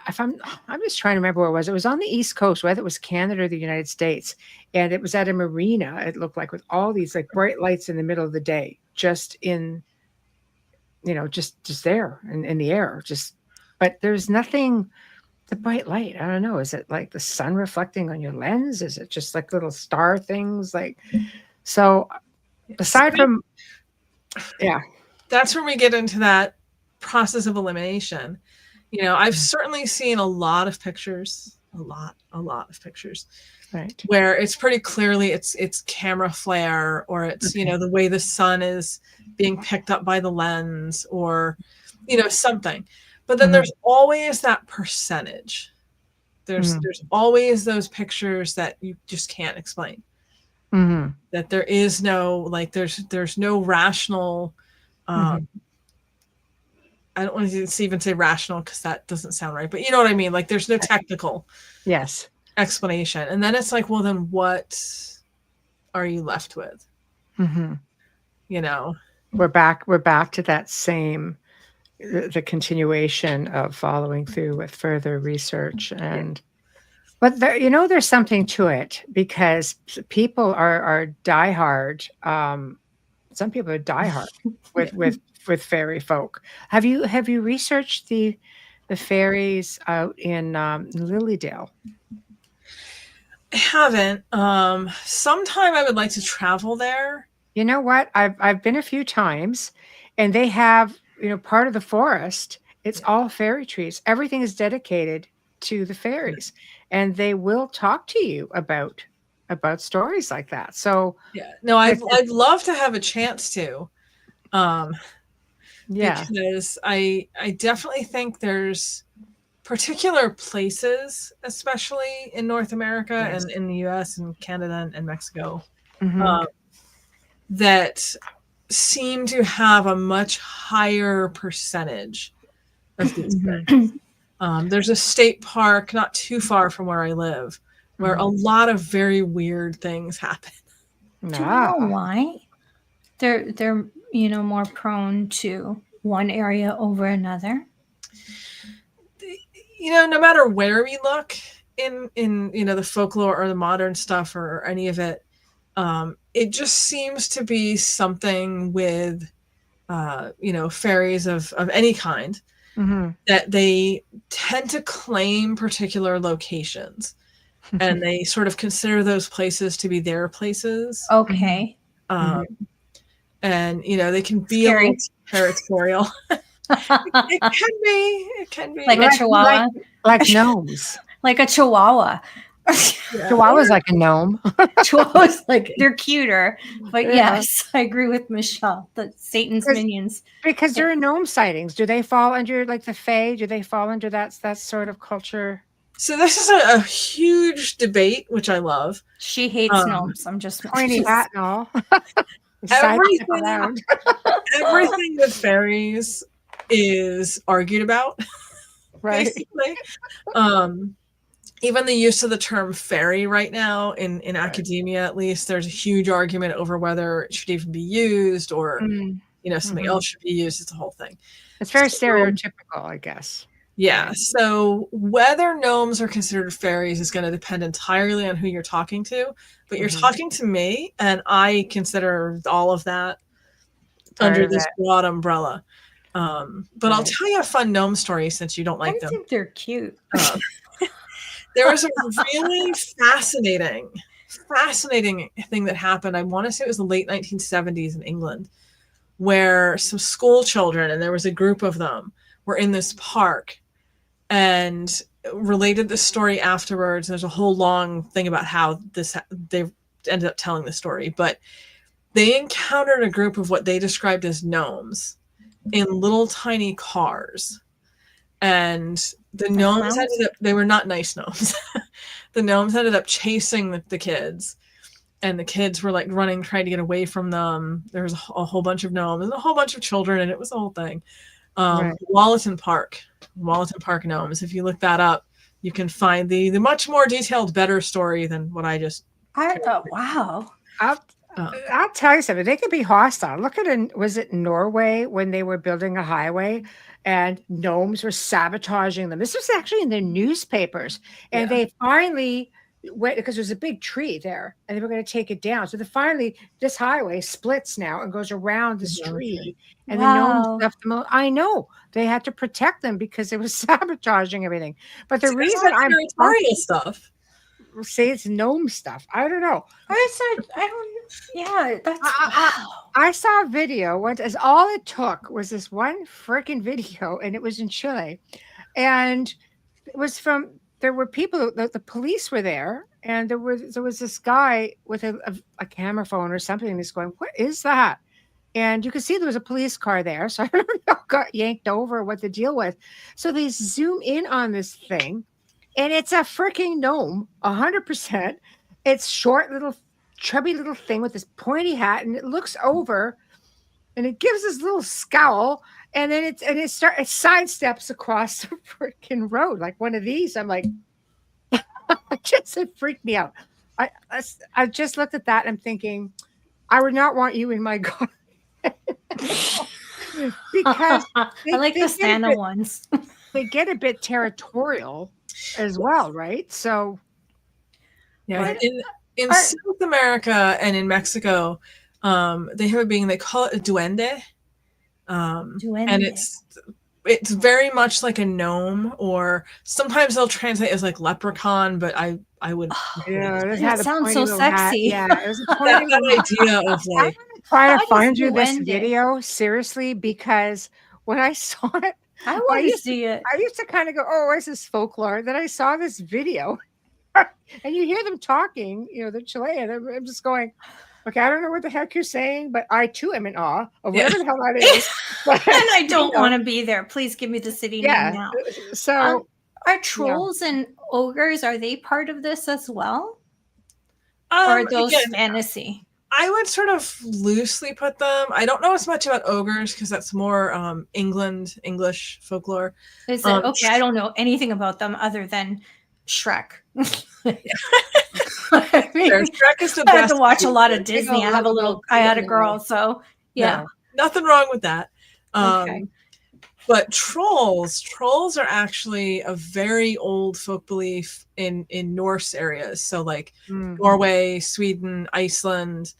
just trying to remember where it was. It was on the East Coast, whether it was Canada or the United States. And it was at a marina, it looked like, with all these like bright lights in the middle of the day, just in, just there in the air, but there's nothing, the bright light. I don't know. Is it like the sun reflecting on your lens? Is it just like little star things? So aside from, that's where we get into that process of elimination. I've certainly seen a lot of pictures, a lot of pictures, right, where it's pretty clearly it's camera flare, or it's, the way the sun is being picked up by the lens, or, something. But then there's always that percentage. There's always those pictures that you just can't explain. That there is no, like, there's no rational I don't want to even say rational because that doesn't sound right, but you know what I mean? Like there's no technical explanation. And then it's like, well, then what are you left with? Mm-hmm. You know, we're back to that same, the continuation of following through with further research. And but there, you know, there's something to it, because people are diehard. Some people are diehard with fairy folk. Have you researched the fairies out in Lilydale? I haven't. Sometime I would like to travel there. You know what? I've been a few times, and they have, you know, part of the forest. It's all fairy trees. Everything is dedicated to the fairies, and they will talk to you about stories like that. So yeah, no, I'd love to have a chance to, because I definitely think there's particular places, especially in North America and in the US and Canada and Mexico, that seem to have a much higher percentage of these things. There's a state park not too far from where I live where a lot of very weird things happen. Do you know why? They're you know, more prone to one area over another? You know, no matter where we look in you know, the folklore or the modern stuff or any of it, it just seems to be something with you know, fairies of any kind, that they tend to claim particular locations and they sort of consider those places to be their places. Okay. And you know, they can be a little territorial. It can be like a chihuahua, like gnomes. Like a chihuahua. Chihuahua's like a gnome. Chihuahuas, like, they're cuter, but yes, I agree with Michelle. The Satan's minions, because there are gnome sightings. Do they fall under like the Fae? Do they fall under that sort of culture? So this is a huge debate, which I love. She hates gnomes. I'm just pointy hat and all. Everything with fairies is argued about, basically. Even the use of the term fairy right now in academia, at least, there's a huge argument over whether it should even be used or you know, something else should be used. It's the whole thing. It's very stereotypical, I guess. Yeah. So whether gnomes are considered fairies is going to depend entirely on who you're talking to. But you're talking to me, and I consider all of that under this broad umbrella. But I'll tell you a fun gnome story since you don't like them. I think they're cute. There was a really fascinating thing that happened. I want to say it was the late 1970s in England, where some school children, and there was a group of them, were in this park and related the story afterwards. There's a whole long thing about how they ended up telling the story, but they encountered a group of what they described as gnomes in little tiny cars. And the gnomes they were not nice gnomes. The gnomes ended up chasing the kids, and the kids were like running, trying to get away from them. There was a whole bunch of gnomes and a whole bunch of children, and it was the whole thing. Walleton Park gnomes. If you look that up, you can find the much more detailed, better story than what I just. Wow. I'll tell you something. They could be hostile. Look at was it Norway when they were building a highway and gnomes were sabotaging them? This was actually in the newspapers, and they finally went, because there's a big tree there, and they were going to take it down. So this highway splits now and goes around this tree, and the gnomes left them. I know they had to protect them because it was sabotaging everything. But the reason I'm territorial stuff. Say it's gnome stuff. I don't know. I saw a video once, as all it took was this one freaking video, and it was in Chile, and it was there were people, the police were there, and there was this guy with a camera phone or something, and he's going, "What is that?" And you could see there was a police car there, so I don't know, got yanked over, what the deal was. So they zoom in on this thing, and it's a freaking gnome, 100%. It's short, little, chubby little thing with this pointy hat, and it looks over, and it gives this little scowl, and then it sidesteps across the freaking road like one of these. I'm like, it freaked me out. I just looked at that and I'm thinking, I would not want you in my garden. Because I like the Santa ones. They get a bit territorial as well, right? So yeah, in South America and in Mexico, they have a being, they call it a duende. And it's very much like a gnome, or sometimes they'll translate as like leprechaun, but I would that sounds so sexy. Yeah, it was a that idea of like, I'm trying to find you this video seriously, because when I saw it, I want to see it. I used to kind of go, oh, where's this folklore? Then I saw this video and you hear them talking, the Chilean. I'm just going, okay, I don't know what the heck you're saying, but I too am in awe of whatever the hell that is. And I don't want to be there. Please give me the city name now. So are trolls and ogres, are they part of this as well? Or are those fantasy? I would sort of loosely put them. I don't know as much about ogres because that's more English folklore. Is it okay? I don't know anything about them other than Shrek. Shrek is the best. I had to watch a lot of Disney. I had a girl, so yeah. No, nothing wrong with that. Okay. But trolls are actually a very old folk belief in Norse areas. So like Norway, Sweden, Iceland.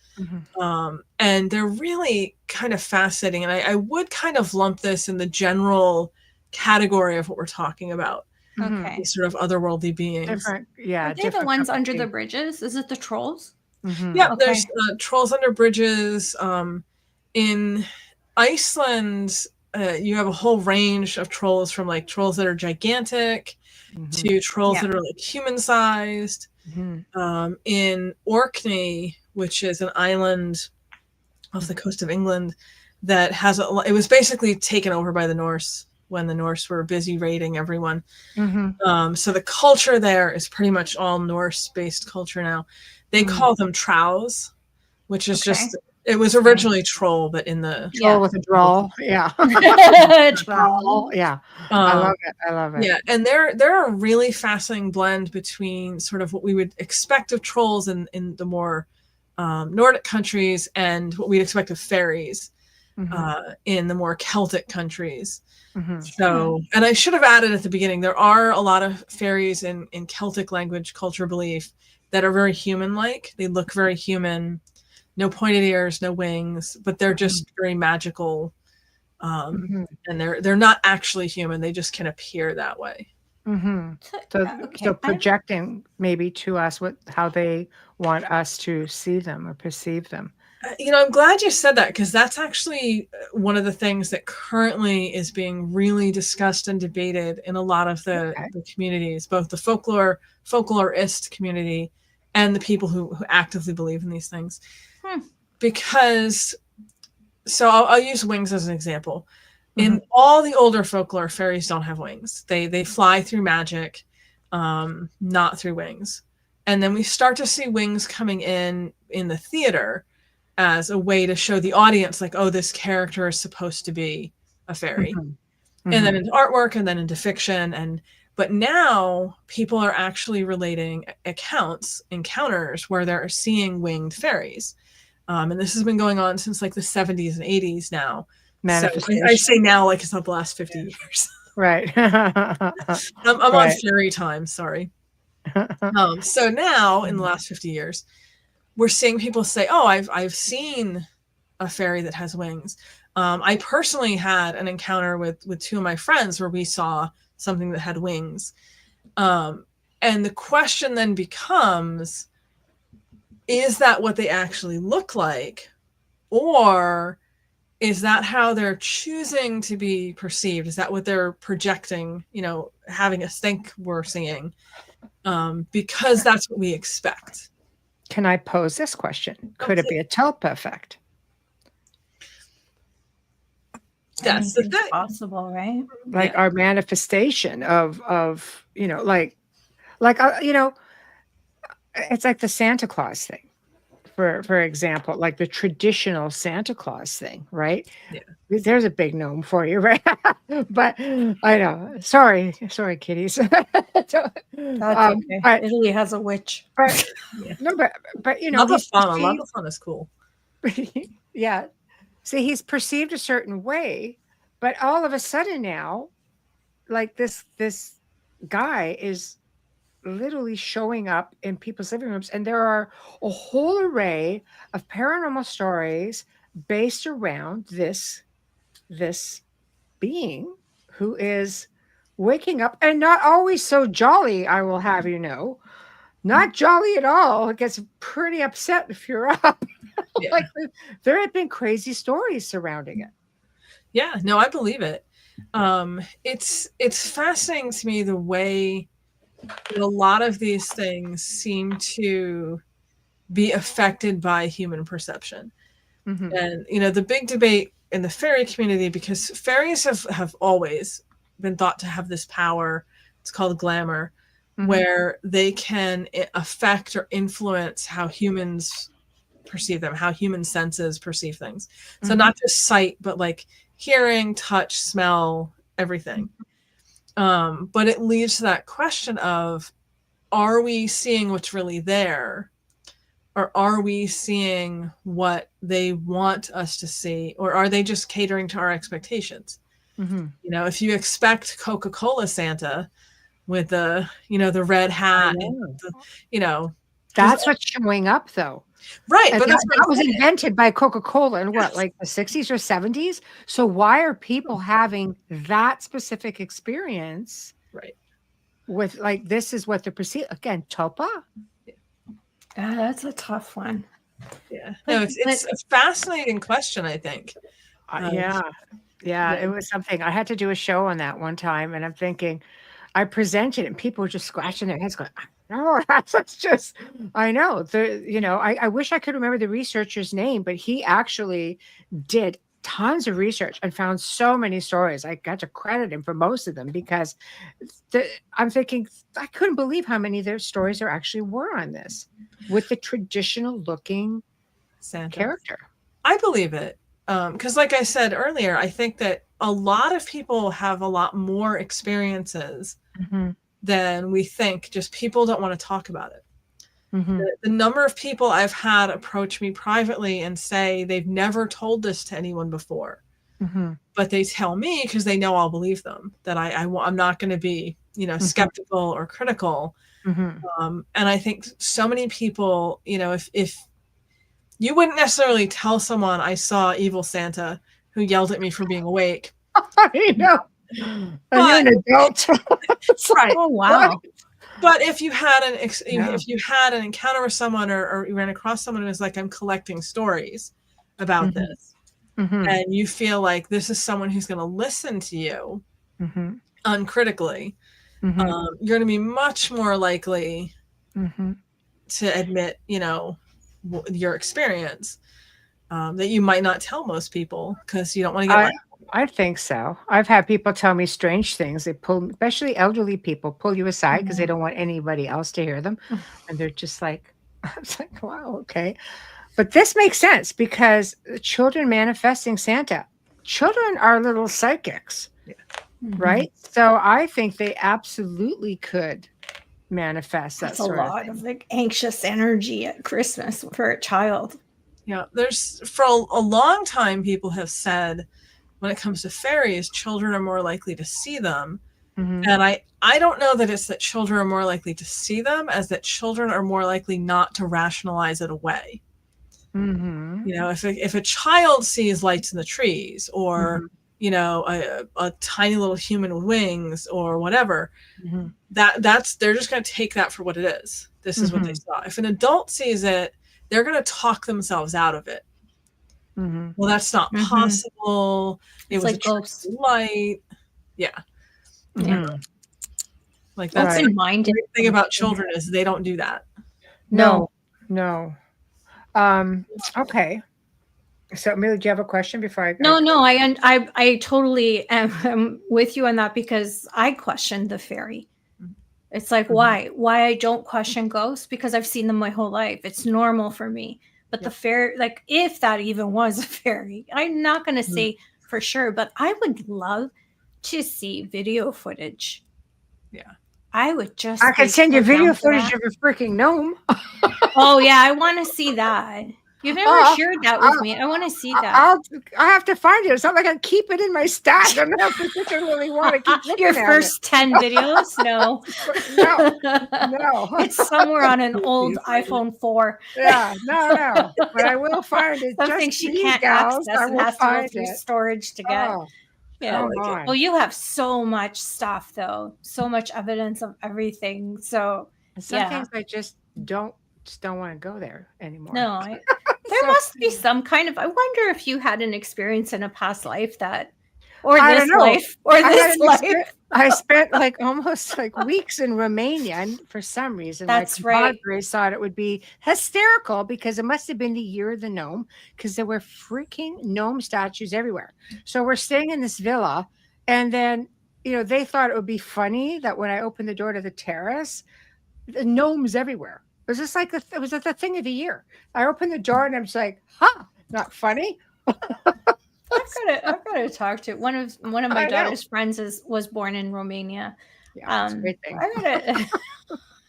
And they're really kind of fascinating. And I would kind of lump this in the general category of what we're talking about. Okay. These sort of otherworldly beings. Are they the ones under the bridges? Is it the trolls? Yeah, there's trolls under bridges. In Iceland, you have a whole range of trolls, from like trolls that are gigantic to trolls that are like human-sized. In Orkney, which is an island off the coast of England that has it was basically taken over by the Norse when the Norse were busy raiding everyone. So the culture there is pretty much all Norse-based culture now. They call them trows, which is just, it was originally troll, but in the... Troll with a drawl. Yeah. Troll. Yeah. I love it. Yeah. And they're a really fascinating blend between sort of what we would expect of trolls in the more Nordic countries and what we'd expect of fairies in the more Celtic countries. So, and I should have added at the beginning, there are a lot of fairies in Celtic language, culture, belief that are very human-like. They look very human, no pointed ears, no wings, but they're just very magical. And they're not actually human. They just can appear that way. So projecting maybe to us how they want us to see them or perceive them. I'm glad you said that, because that's actually one of the things that currently is being really discussed and debated in a lot of the communities, both the folklorist community and the people who actively believe in these things. Because, so I'll use wings as an example. In all the older folklore, fairies don't have wings. They fly through magic, not through wings. And then we start to see wings coming in the theater as a way to show the audience, like, oh, this character is supposed to be a fairy. And then into artwork, and then into fiction. But now people are actually relating encounters where they're seeing winged fairies. And this has been going on since like the 70s and 80s now. So I say now like it's not the last 50 years. Right. I'm on fairy time, sorry. So now in the last 50 years, we're seeing people say, oh, I've seen a fairy that has wings. I personally had an encounter with two of my friends where we saw something that had wings. And the question then becomes, is that what they actually look like? Or is that how they're choosing to be perceived? Is that what they're projecting, having us think we're seeing? Because that's what we expect. Can I pose this question? Could it be a tulpa effect? That's the thing. Possible, right? Like our manifestation of it's like the Santa Claus thing. for example, like the traditional Santa Claus thing, right? Yeah. There's a big gnome for you, right? But I know. Sorry, kitties. That's okay. But, Italy has a witch. but Yeah. no, but you know, Love the he's fun. I love the fun is cool. yeah. See, he's perceived a certain way, but all of a sudden now, like this guy is literally showing up in people's living rooms, and there are a whole array of paranormal stories based around this being who is waking up and not always so jolly, I will have you know. Not jolly at all. It gets pretty upset if you're up. Yeah. Like there have been crazy stories surrounding it. Yeah, no, I believe it. It's fascinating to me the way that a lot of these things seem to be affected by human perception. Mm-hmm. And you know, the big debate in the fairy community, because fairies have always been thought to have this power, it's called glamour, where they can affect or influence how humans perceive them, how human senses perceive things. So not just sight, but like hearing, touch, smell, everything. But it leads to that question of, are we seeing what's really there? Or are we seeing what they want us to see? Or are they just catering to our expectations? You know, if you expect Coca-Cola Santa with the, you know, the red hat, and the, you know. That's what's showing up though. Right. And but that was invented by Coca-Cola in what, like the 60s or 70s? So why are people having that specific experience? Right. With like, this is what they're perceiving. Again, Topa? That's a tough one. Yeah. No, it's a fascinating question, I think. Yeah, it was something. I had to do a show on that one time, and I'm thinking, I presented and people were just scratching their heads going, no, that's just, I know. I wish I could remember the researcher's name, but he actually did tons of research and found so many stories. I got to credit him for most of them because I'm thinking, I couldn't believe how many of their stories there actually were on this with the traditional looking Santa character. I believe it. Because like I said earlier, I think that a lot of people have a lot more experiences than we think. Just people don't want to talk about it. The number of people I've had approach me privately and say they've never told this to anyone before, but they tell me because they know I'll believe them, that I'm not going to be, you know, skeptical or critical. And I think so many people, you know, if you wouldn't necessarily tell someone I saw evil Santa who yelled at me for being awake. I know. And you're an adult. Right. Oh, wow. But if you had if you had an encounter with someone or you ran across someone who was like, I'm collecting stories about this, and you feel like this is someone who's going to listen to you uncritically, you're going to be much more likely to admit, you know, your experience that you might not tell most people because you don't want to get I think so. I've had people tell me strange things. They pull, especially elderly people, pull you aside because they don't want anybody else to hear them. And they're just like, it's like, wow, okay. But this makes sense because children manifesting Santa, children are little psychics, right? So I think they absolutely could manifest that That's a sort lot of like anxious energy at Christmas for a child. Yeah, there's for a long time people have said when it comes to fairies, children are more likely to see them. And I don't know that it's that children are more likely to see them as that children are more likely not to rationalize it away. You know, if a child sees lights in the trees or, you know, a tiny little human with wings or whatever, that's they're just going to take that for what it is. This is what they saw. If an adult sees it, they're going to talk themselves out of it. Well, that's not possible. It was like ghost light. Yeah. Like that's the great thing about children is they don't do that. No. Okay. So, Amelia, do you have a question before I go? No, I totally am with you on that because I questioned the fairy. It's like, why I don't question ghosts? Because I've seen them my whole life. It's normal for me. But the fairy, like if that even was a fairy, I'm not going to say for sure, but I would love to see video footage. Yeah. I would just. I could send you video footage of a freaking gnome. Oh yeah, I want to see that. You've never shared that with me. I want to see that. I have to find it. It's not like I keep it in my stash. I don't particularly want to keep looking Your at first 10 videos? No. No. It's somewhere on an old iPhone 4. Yeah, no. But I will find it. Something just she can't access and has to go through storage to get. Yeah. Well, you have so much stuff, though. So much evidence of everything. So some things I just don't want to go there anymore. No, there must be some kind of. I wonder if you had an experience in a past life that, or this life, or this life. I spent like almost like weeks in Romania, and for some reason, that's my padres thought it would be hysterical because it must have been the year of the gnome, because there were freaking gnome statues everywhere. So we're staying in this villa, and then they thought it would be funny that when I opened the door to the terrace, the gnomes everywhere. It was just like it was the thing of the year. I opened the door and I'm just like, not funny. I've got to talk to one of my daughter's friends was born in Romania. Yeah, that's a great thing. I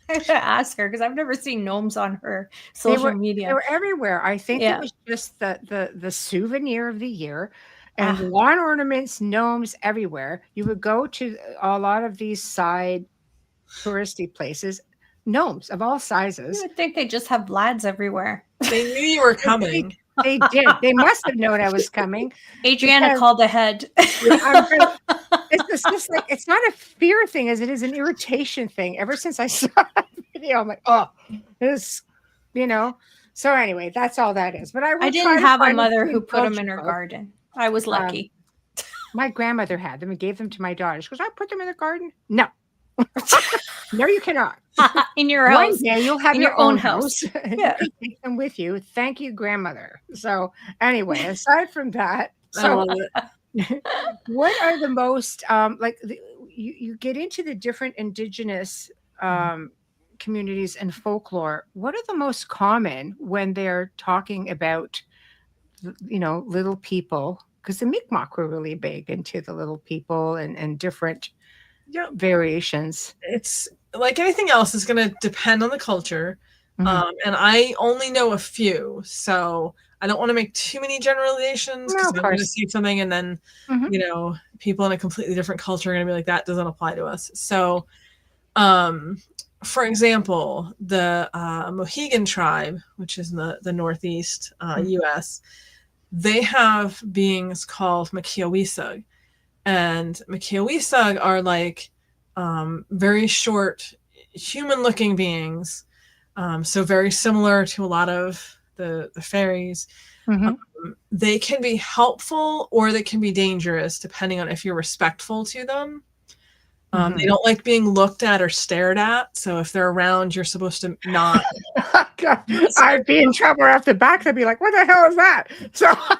gotta ask her because I've never seen gnomes on her social media. They were everywhere. I think it was just the souvenir of the year, and lawn ornaments, gnomes everywhere. You would go to a lot of these side touristy places. Gnomes of all sizes. You would think they just have lads everywhere. They knew you were coming. They did. They must have known I was coming. Adriana called ahead. It's just like, it's not a fear thing as it is an irritation thing. Ever since I saw that video, I'm like, this, So anyway, that's all that is. But I didn't have a mother who put them in her garden. I was lucky. My grandmother had them and gave them to my daughter. She goes, I put them in the garden? No. No, you cannot. In your house. One day you'll have in your own house. Yeah. Take them with you. Thank you, grandmother. So anyway, aside from that, what are the most you get into the different indigenous communities and folklore? What are the most common when they're talking about little people? Because the Mi'kmaq were really big into the little people and different variations. It's like anything else, it's going to depend on the culture. And I only know a few, so I don't want to make too many generalizations because I'm going to see something and then people in a completely different culture are going to be like, that doesn't apply to us. So for example, the Mohegan tribe, which is in the Northeast US, they have beings called Makiawisug. And Makiawisug are like very short, human-looking beings. So very similar to a lot of the fairies. They can be helpful or they can be dangerous, depending on if you're respectful to them. They don't like being looked at or stared at. So if they're around, you're supposed to not. I'd be in trouble off the back. They'd be like, what the hell is that? So I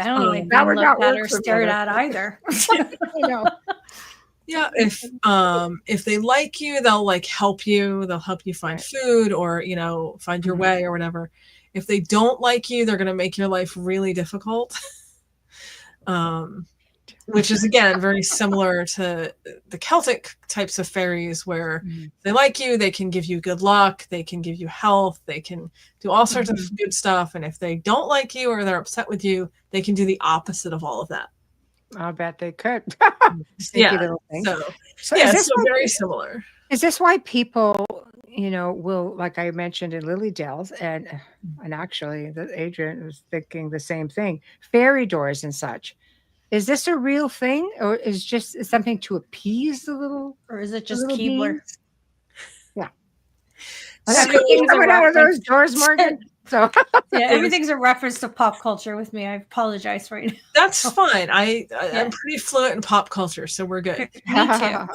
don't like being looked at or stared at either. Yeah, if they like you, they'll like help you. They'll help you find food or find your way or whatever. If they don't like you, they're going to make your life really difficult. Which is again very similar to the Celtic types of fairies, where they like you, they can give you good luck, they can give you health, they can do all sorts of good stuff. And if they don't like you or they're upset with you, they can do the opposite of all of that. I'll bet they could. Little thing. So very similar. Is this why people, will, like I mentioned in Lily Dells, and actually Adrian was thinking the same thing, fairy doors and such. Is this a real thing, or is just something to appease the little, or is it just Keebler? Yeah. Coming out of those doors, Morgan. So everything's a reference to pop culture with me. I apologize right now. That's fine. I'm pretty fluent in pop culture, so we're good. Me too.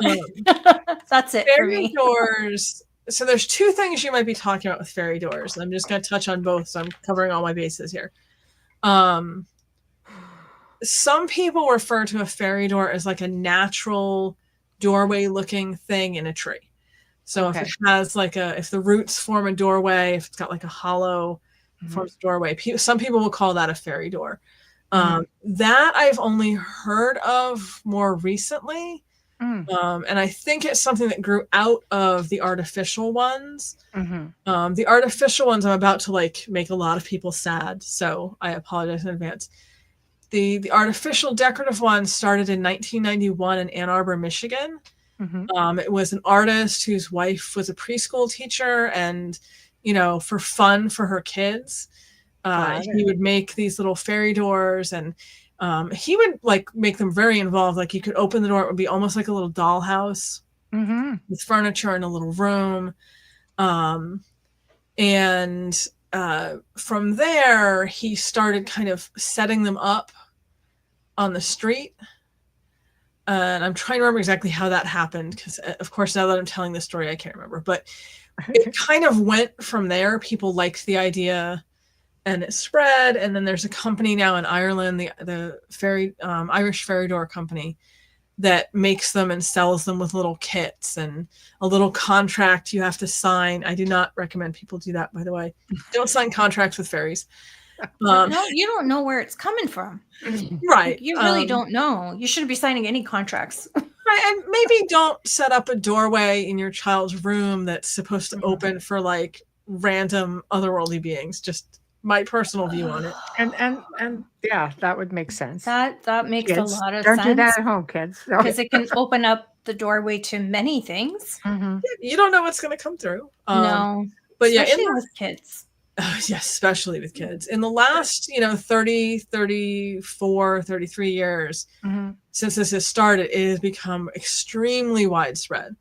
That's it for me. Fairy doors. So there's two things you might be talking about with fairy doors. I'm just going to touch on both, so I'm covering all my bases here. Some people refer to a fairy door as like a natural doorway looking thing in a tree. So if it has if the roots form a doorway, if it's got like a hollow forms a doorway. Some people will call that a fairy door. Mhm. That I've only heard of more recently. And I think it's something that grew out of the artificial ones. The artificial ones I'm about to like make a lot of people sad, so I apologize in advance. The artificial decorative ones started in 1991 in Ann Arbor, Michigan. It was an artist whose wife was a preschool teacher, and for fun for her kids, he would make these little fairy doors, and he would like make them very involved. Like you could open the door, it would be almost like a little dollhouse with furniture in a little room. And from there, he started kind of setting them up on the street. And I'm trying to remember exactly how that happened, because, of course, now that I'm telling this story, I can't remember. But it kind of went from there. People liked the idea, and it spread. And then there's a company now in Ireland, the Irish Fairy Door Company, that makes them and sells them with little kits and a little contract you have to sign. I do not recommend people do that, by the way. Don't sign contracts with fairies. No, you don't know where it's coming from. Right. You really don't know. You shouldn't be signing any contracts. Right. And maybe don't set up a doorway in your child's room that's supposed to open for like random otherworldly beings. Just my personal view on it. And yeah, that would make sense. That makes Kids, a lot of don't sense. do that at home, kids. Because it can open up the doorway to many things. You don't know what's going to come through. No. But especially yeah, with kids. Yes, especially with kids. In the last, 30, 34, 33 years, since this has started, it has become extremely widespread.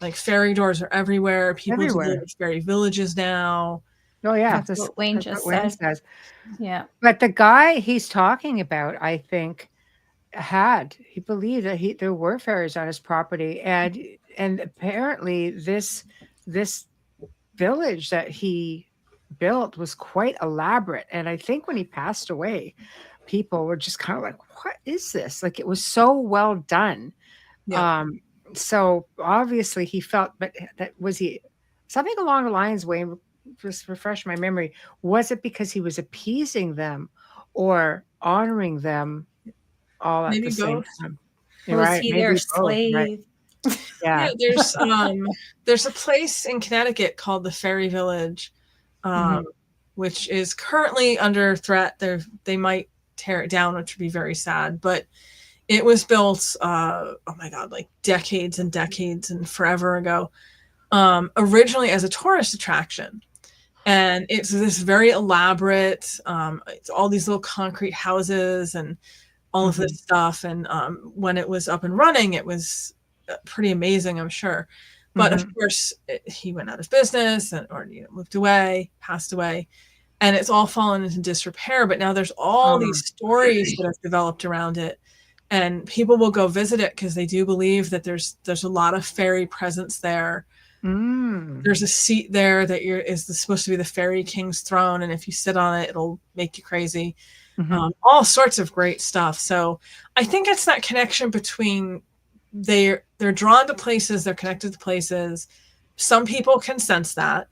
Like fairy doors are everywhere. People do fairy villages now. Oh yeah, that's what Wayne just says. Yeah. But the guy he's talking about, I think, he believed that there were fairies on his property, and apparently this village that he built was quite elaborate. And I think when he passed away, people were just kind of like, what is this? Like, it was so well done. Yeah. So obviously he felt, but that was he something along the lines, Wayne, just refresh my memory. Was it because he was appeasing them or honoring them all at the same time? Was he their slave? Right. Yeah. There's a place in Connecticut called the Fairy Village, which is currently under threat. They might tear it down, which would be very sad. But it was built, oh my God, like decades and decades and forever ago, originally as a tourist attraction. And it's this very elaborate, it's all these little concrete houses and all of this stuff. And when it was up and running, it was pretty amazing, I'm sure. But of course, he went out of business or moved away, passed away, and it's all fallen into disrepair. But now there's all these stories that have developed around it, and people will go visit it because they do believe that there's a lot of fairy presence there. There's a seat there that is supposed to be the fairy king's throne, and if you sit on it, it'll make you crazy. All sorts of great stuff. So I think it's that connection between they're drawn to places, they're connected to places. Some people can sense that,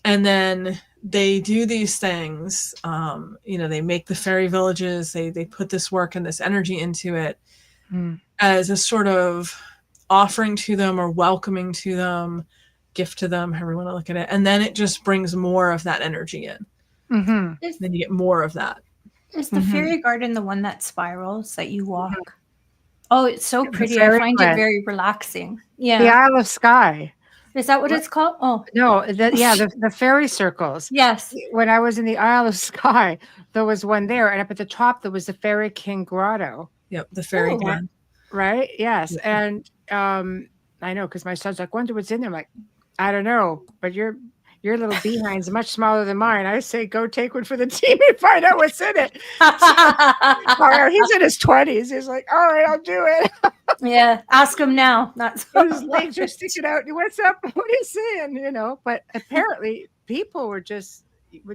and then they do these things. They make the fairy villages. They put this work and this energy into it as a sort of offering to them or welcoming to them, gift to them, however you want to look at it. And then it just brings more of that energy in. Then you get more of that. Is the fairy garden the one that spirals that you walk? Oh, it's so pretty. I find it very relaxing. Yeah. The Isle of Skye. Is that what it's called? Oh. No, the fairy circles. Yes. When I was in the Isle of Skye, there was one there. And up at the top, there was the Fairy King Grotto. Yep, the fairy glen. Right? Yes. Yeah. And I know, because my son's like, wonder what's in there. I'm like, I don't know, but your little behind's much smaller than mine. I say go take one for the team and find out what's in it. He's in his 20s. He's like, all right, I'll do it. Yeah, ask him now. His legs are sticking out. What's up? What are you saying? But apparently people would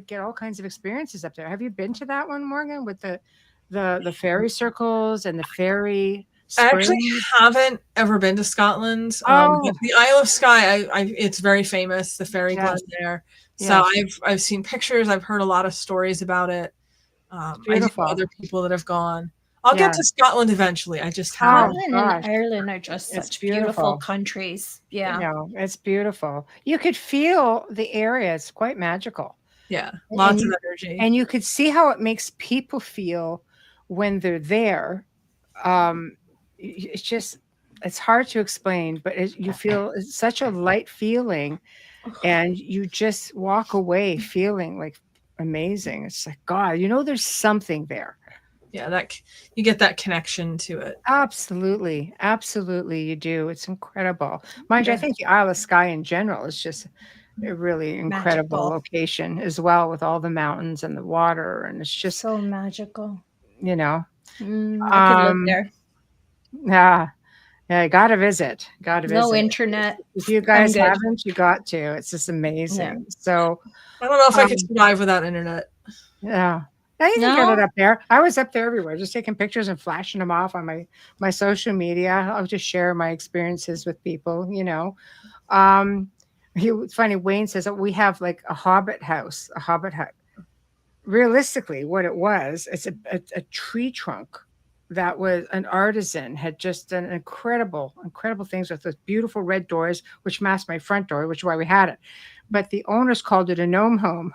get all kinds of experiences up there. Have you been to that one, Morgan, with the fairy circles and the fairy I actually haven't ever been to Scotland. But the Isle of Skye, it's very famous, the fairy glen there. So I've seen pictures. I've heard a lot of stories about it. I know other people that have gone. I'll get to Scotland eventually. I just haven't. Scotland and Ireland are just such beautiful countries. Yeah. No, it's beautiful. You could feel the area. It's quite magical. Yeah, lots of energy. And you could see how it makes people feel when they're there. It's hard to explain, but you feel such a light feeling, and you just walk away feeling like amazing. It's like, God, there's something there. Yeah, that you get that connection to it. Absolutely. Absolutely, you do. It's incredible. Mind you, I think the Isle of Skye in general is just a really incredible location as well, with all the mountains and the water, and it's just so magical. I could live there. Yeah, gotta visit. No internet. If you guys haven't, you got to. It's just amazing. Yeah. So I don't know if I could survive without internet. Yeah. Now you can get it up there. I was up there everywhere, just taking pictures and flashing them off on my social media. I'll just share my experiences with people, It's funny, Wayne says that we have like a hobbit house, a hobbit hut. Realistically, what it was, it's a tree trunk that was an artisan had just done incredible things with those beautiful red doors, which masked my front door, which is why we had it. But the owners called it a gnome home.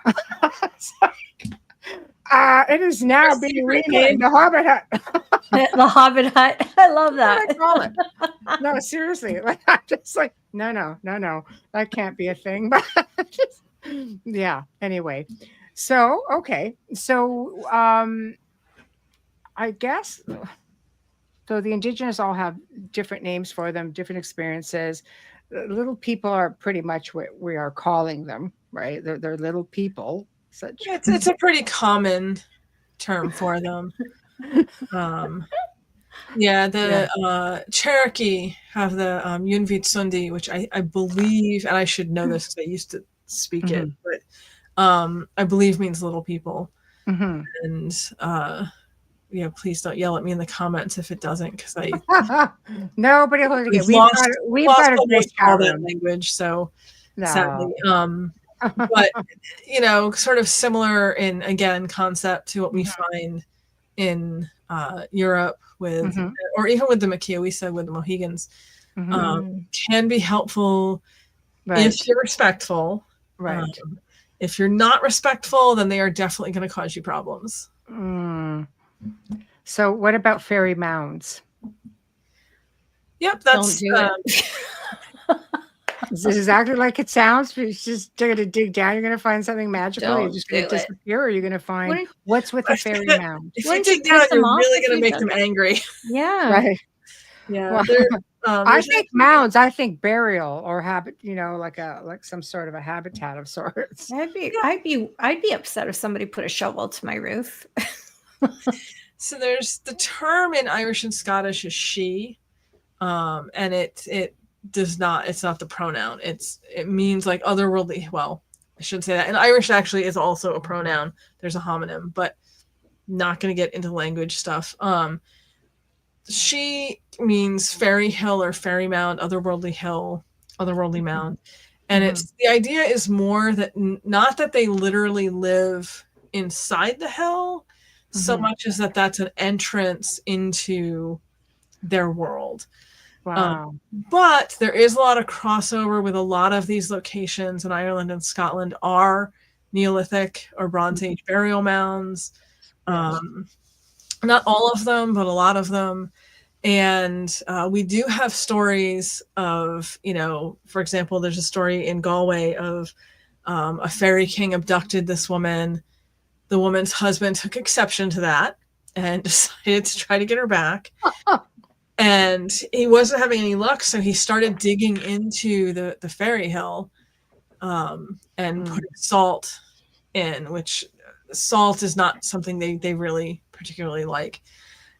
It is now being renamed the Hobbit Hut. The Hobbit Hut. I love that. What do I call it? No, seriously. Like, I'm just like, no. That can't be a thing. But yeah. Anyway. So, okay. So, I guess, so the Indigenous all have different names for them, different experiences. Little people are pretty much what we are calling them, right? They're little people. It's a pretty common term for them. Cherokee have the Yunvit Sundi, which I believe, and I should know this because I used to speak it, but I believe means little people. And please don't yell at me in the comments if it doesn't, because nobody will get. We've got a great language, so sadly. But sort of similar in, again, concept to what we find in Europe with, or even with the Makiawisa, with the Mohegans, can be helpful if you're respectful. Right. If you're not respectful, then they are definitely going to cause you problems. So what about fairy mounds? Yep, that's This is exactly like it sounds. You're just going to dig down. You're going to find something magical. You're just going to disappear, or you're going to find what's with the fairy mound. If you dig down, you're really going to make them angry. Yeah. Right. Yeah. I think mounds. I think burial or habit. Like some sort of a habitat of sorts. I'd be upset if somebody put a shovel to my roof. So there's the term in Irish and Scottish is she, and it does not. It's not the pronoun. It means like otherworldly. Well, I shouldn't say that. In Irish, actually, is also a pronoun. There's a homonym, but not going to get into language stuff. She means fairy hill or fairy mound, otherworldly hill, otherworldly mound, and the idea is more that not that they literally live inside the hill, so much as that's an entrance into their world. Wow. But there is a lot of crossover with a lot of these locations in Ireland and Scotland are Neolithic or Bronze Age burial mounds. Not all of them, but a lot of them. And we do have stories of, for example, there's a story in Galway of a fairy king abducted this woman. The woman's husband took exception to that and decided to try to get her back. And he wasn't having any luck, so he started digging into the fairy hill and putting salt in, which salt is not something they really particularly like.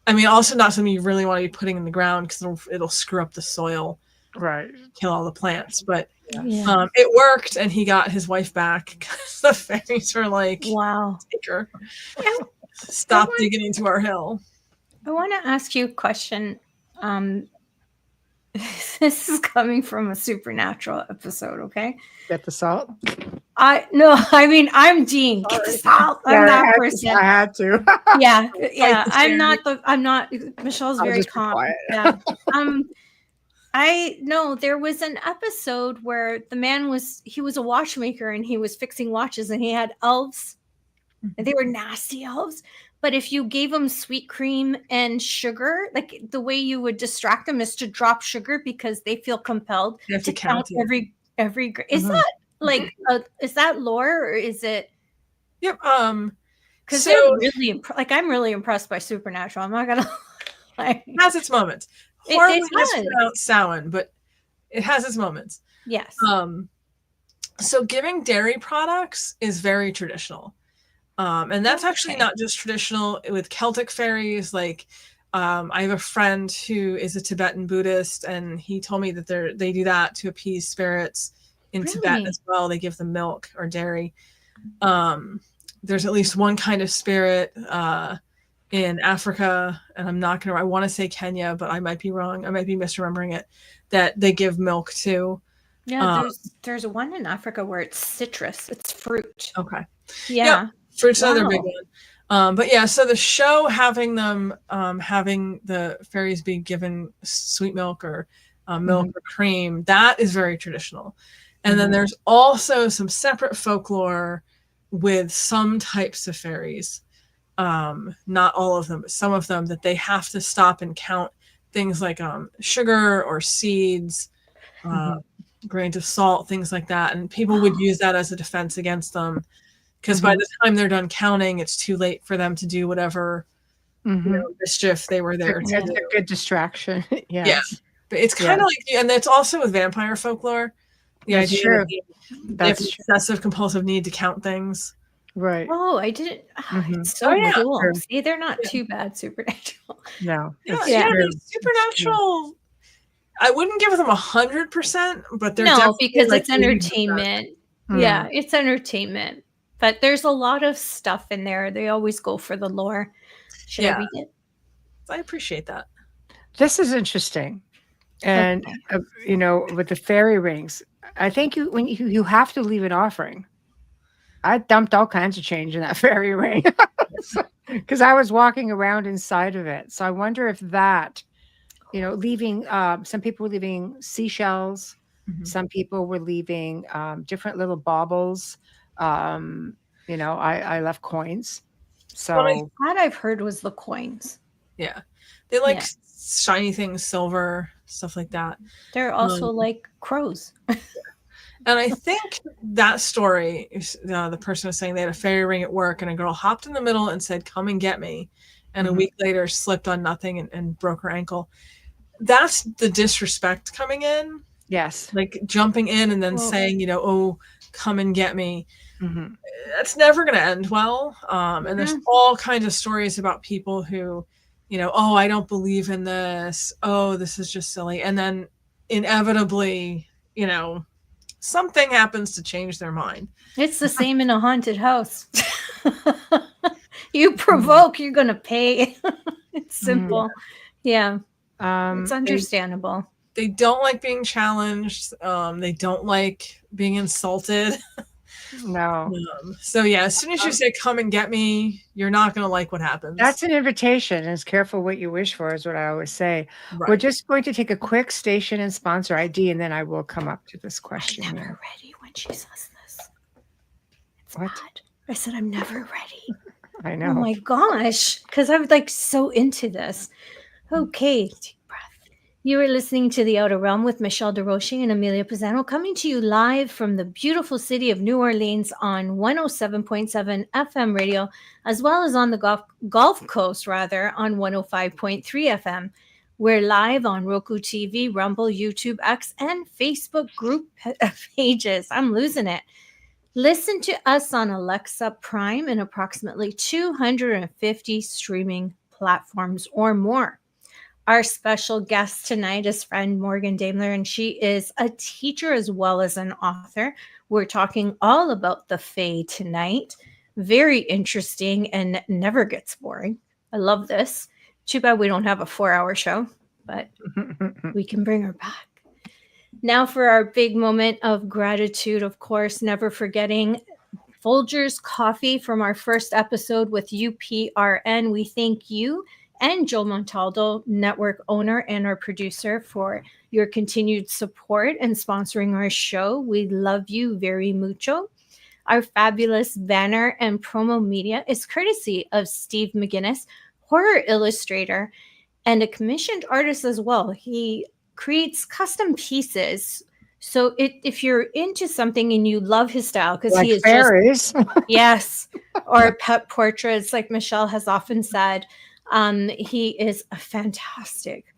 I mean, also not something you really want to be putting in the ground because it'll screw up the soil, right? Kill all the plants. But it worked, and he got his wife back because the fairies were like, "Wow, take her, stop digging into our hill." I want to ask you a question. This is coming from a supernatural episode, okay? Get the salt. I mean, I'm Jean. Get the salt. I'm that person. I had to. Yeah. I'm not. Michelle's very calm. Yeah. I know there was an episode where the man was a watchmaker and he was fixing watches and he had elves. And they were nasty elves. But if you gave them sweet cream and sugar, like the way you would distract them is to drop sugar because they feel compelled to count every. Is that like is that lore or is it? Yep. Because they're really I'm really impressed by Supernatural. I'm not gonna lie. It has its moments. Horribly mispronounced Samhain, but it has its moments. Yes. So giving dairy products is very traditional. And that's actually not just traditional with Celtic fairies. Like, I have a friend who is a Tibetan Buddhist, and he told me that they do that to appease spirits in Tibet as well. They give them milk or dairy. There's at least one kind of spirit in Africa, and I want to say Kenya, but I might be wrong. I might be misremembering it, that they give milk to. Yeah, there's one in Africa where it's citrus. It's fruit. Okay. Yeah. Fruit's another big one. But yeah, so the show having the fairies be given sweet milk or milk or cream, that is very traditional. And then there's also some separate folklore with some types of fairies. Not all of them, but some of them, that they have to stop and count things like sugar or seeds, grains of salt, things like that. And people would use that as a defense against them. Because by the time they're done counting, it's too late for them to do whatever mischief they were there to do. It's a good distraction. Yeah. But it's kind of like, and it's also with vampire folklore. The idea that they have excessive compulsive need to count things. Right. Oh, I didn't. It's so cool. True. See, they're not too bad, Supernatural. No. Supernatural. I wouldn't give them 100%, but they're because it's entertainment. Yeah, it's entertainment. But there's a lot of stuff in there. They always go for the lore. Should I read it? I appreciate that. This is interesting. And, with the fairy rings, I think when you have to leave an offering. I dumped all kinds of change in that fairy ring because I was walking around inside of it. So I wonder if that, leaving, some people were leaving seashells. Some people were leaving different little baubles. I left coins. So what I've heard was the coins. Yeah. They like shiny things, silver, stuff like that. They're also like crows. And I think that story, the person was saying they had a fairy ring at work and a girl hopped in the middle and said, "Come and get me." And a week later slipped on nothing and broke her ankle. That's the disrespect coming in. Yes. Like jumping in and then saying, "Oh, come and get me." That's never going to end well. And there's all kinds of stories about people who, "Oh, I don't believe in this. Oh, this is just silly." And then inevitably, something happens to change their mind. It's the same in a haunted house. You provoke, you're going to pay. It's simple. Yeah. It's understandable. They don't like being challenged. They don't like being insulted. No. So yeah, as soon as you say "come and get me," you're not going to like what happens. That's an invitation. And it's careful what you wish for is what I always say. Right. We're just going to take a quick station and sponsor ID, and then I will come up to this question. I'm never ready when she says this. It's what? Bad. I said I'm never ready. I know. Oh my gosh. Because I'm so into this. Okay. You are listening to The Outer Realm with MicheleDerocher and Amelia Pisano, coming to you live from the beautiful city of New Orleans on 107.7 FM radio, as well as on the Gulf Coast, on 105.3 FM. We're live on Roku TV, Rumble, YouTube, X, and Facebook group pages. I'm losing it. Listen to us on Alexa Prime and approximately 250 streaming platforms or more. Our special guest tonight is friend Morgan Daimler, and she is a teacher as well as an author. We're talking all about the Fae tonight. Very interesting and never gets boring. I love this. Too bad we don't have a 4-hour show. but we can bring her back. Now for our big moment of gratitude, of course, never forgetting Folgers Coffee from our first episode with UPRN. We thank you and Joel Montaldo, network owner and our producer, for your continued support and sponsoring our show. We love you very mucho. Our fabulous banner and promo media is courtesy of Steve McGinnis, horror illustrator and a commissioned artist as well. He creates custom pieces. So if you're into something and you love his style, because he is fairies. Yes, or pet portraits, like Michelle has often said, he is a fantastic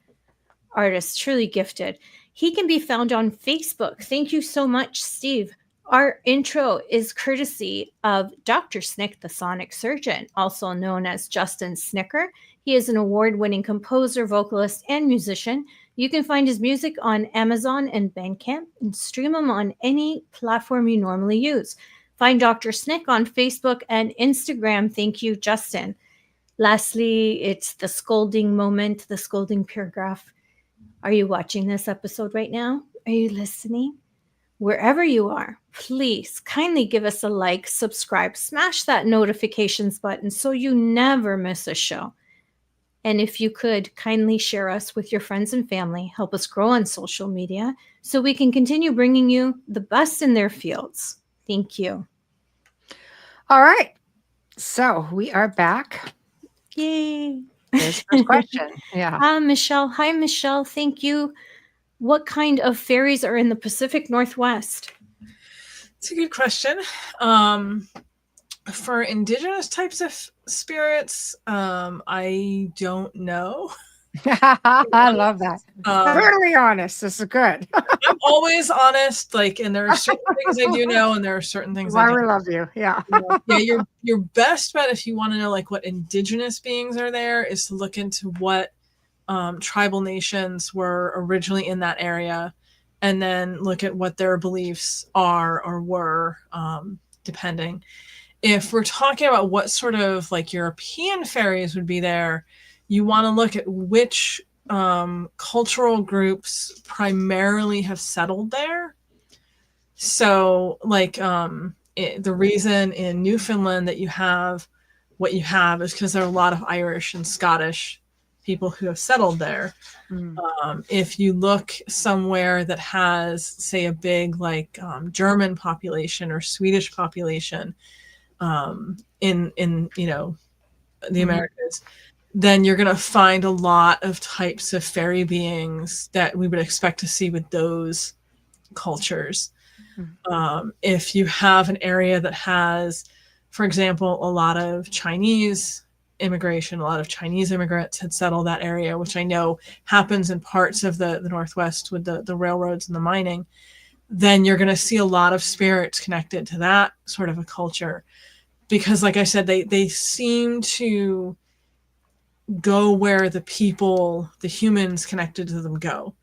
artist, truly gifted. He can be found on Facebook. Thank you so much, Steve. Our intro is courtesy of Dr. Snick, the sonic surgeon, also known as Justin Snicker. He is an award-winning composer, vocalist, and musician. You can find his music on Amazon and Bandcamp and stream him on any platform you normally use. Find Dr. Snick on Facebook and Instagram. Thank you, Justin. Lastly, it's the scolding moment, the scolding paragraph. Are you watching this episode right now? Are you listening? Wherever you are, please kindly give us a like, subscribe, smash that notifications button so you never miss a show. And if you could kindly share us with your friends and family, help us grow on social media so we can continue bringing you the best in their fields. Thank you. All right. So we are back. Yay. There's the first question. Yeah. Michelle. Hi, Michelle. Thank you. What kind of fairies are in the Pacific Northwest? It's a good question. For indigenous types of spirits, I don't know. I love that. Brutally honest. This is good. I'm always honest. And there are certain things I do know, and there are certain things I don't. I love you. Yeah. Yeah. Your best bet, if you want to know what indigenous beings are there, is to look into what tribal nations were originally in that area, and then look at what their beliefs are or were, depending. If we're talking about what sort of European fairies would be there, you want to look at which cultural groups primarily have settled there. So the reason in Newfoundland that you have what you have is because there are a lot of Irish and Scottish people who have settled there. If you look somewhere that has, say, a big German population or Swedish population in the Americas, then you're going to find a lot of types of fairy beings that we would expect to see with those cultures. If you have an area that has, for example, a lot of Chinese immigration, a lot of Chinese immigrants had settled that area, which I know happens in parts of the Northwest with the railroads and the mining, then you're going to see a lot of spirits connected to that sort of a culture. Because like I said, they seem to go where the humans connected to them go.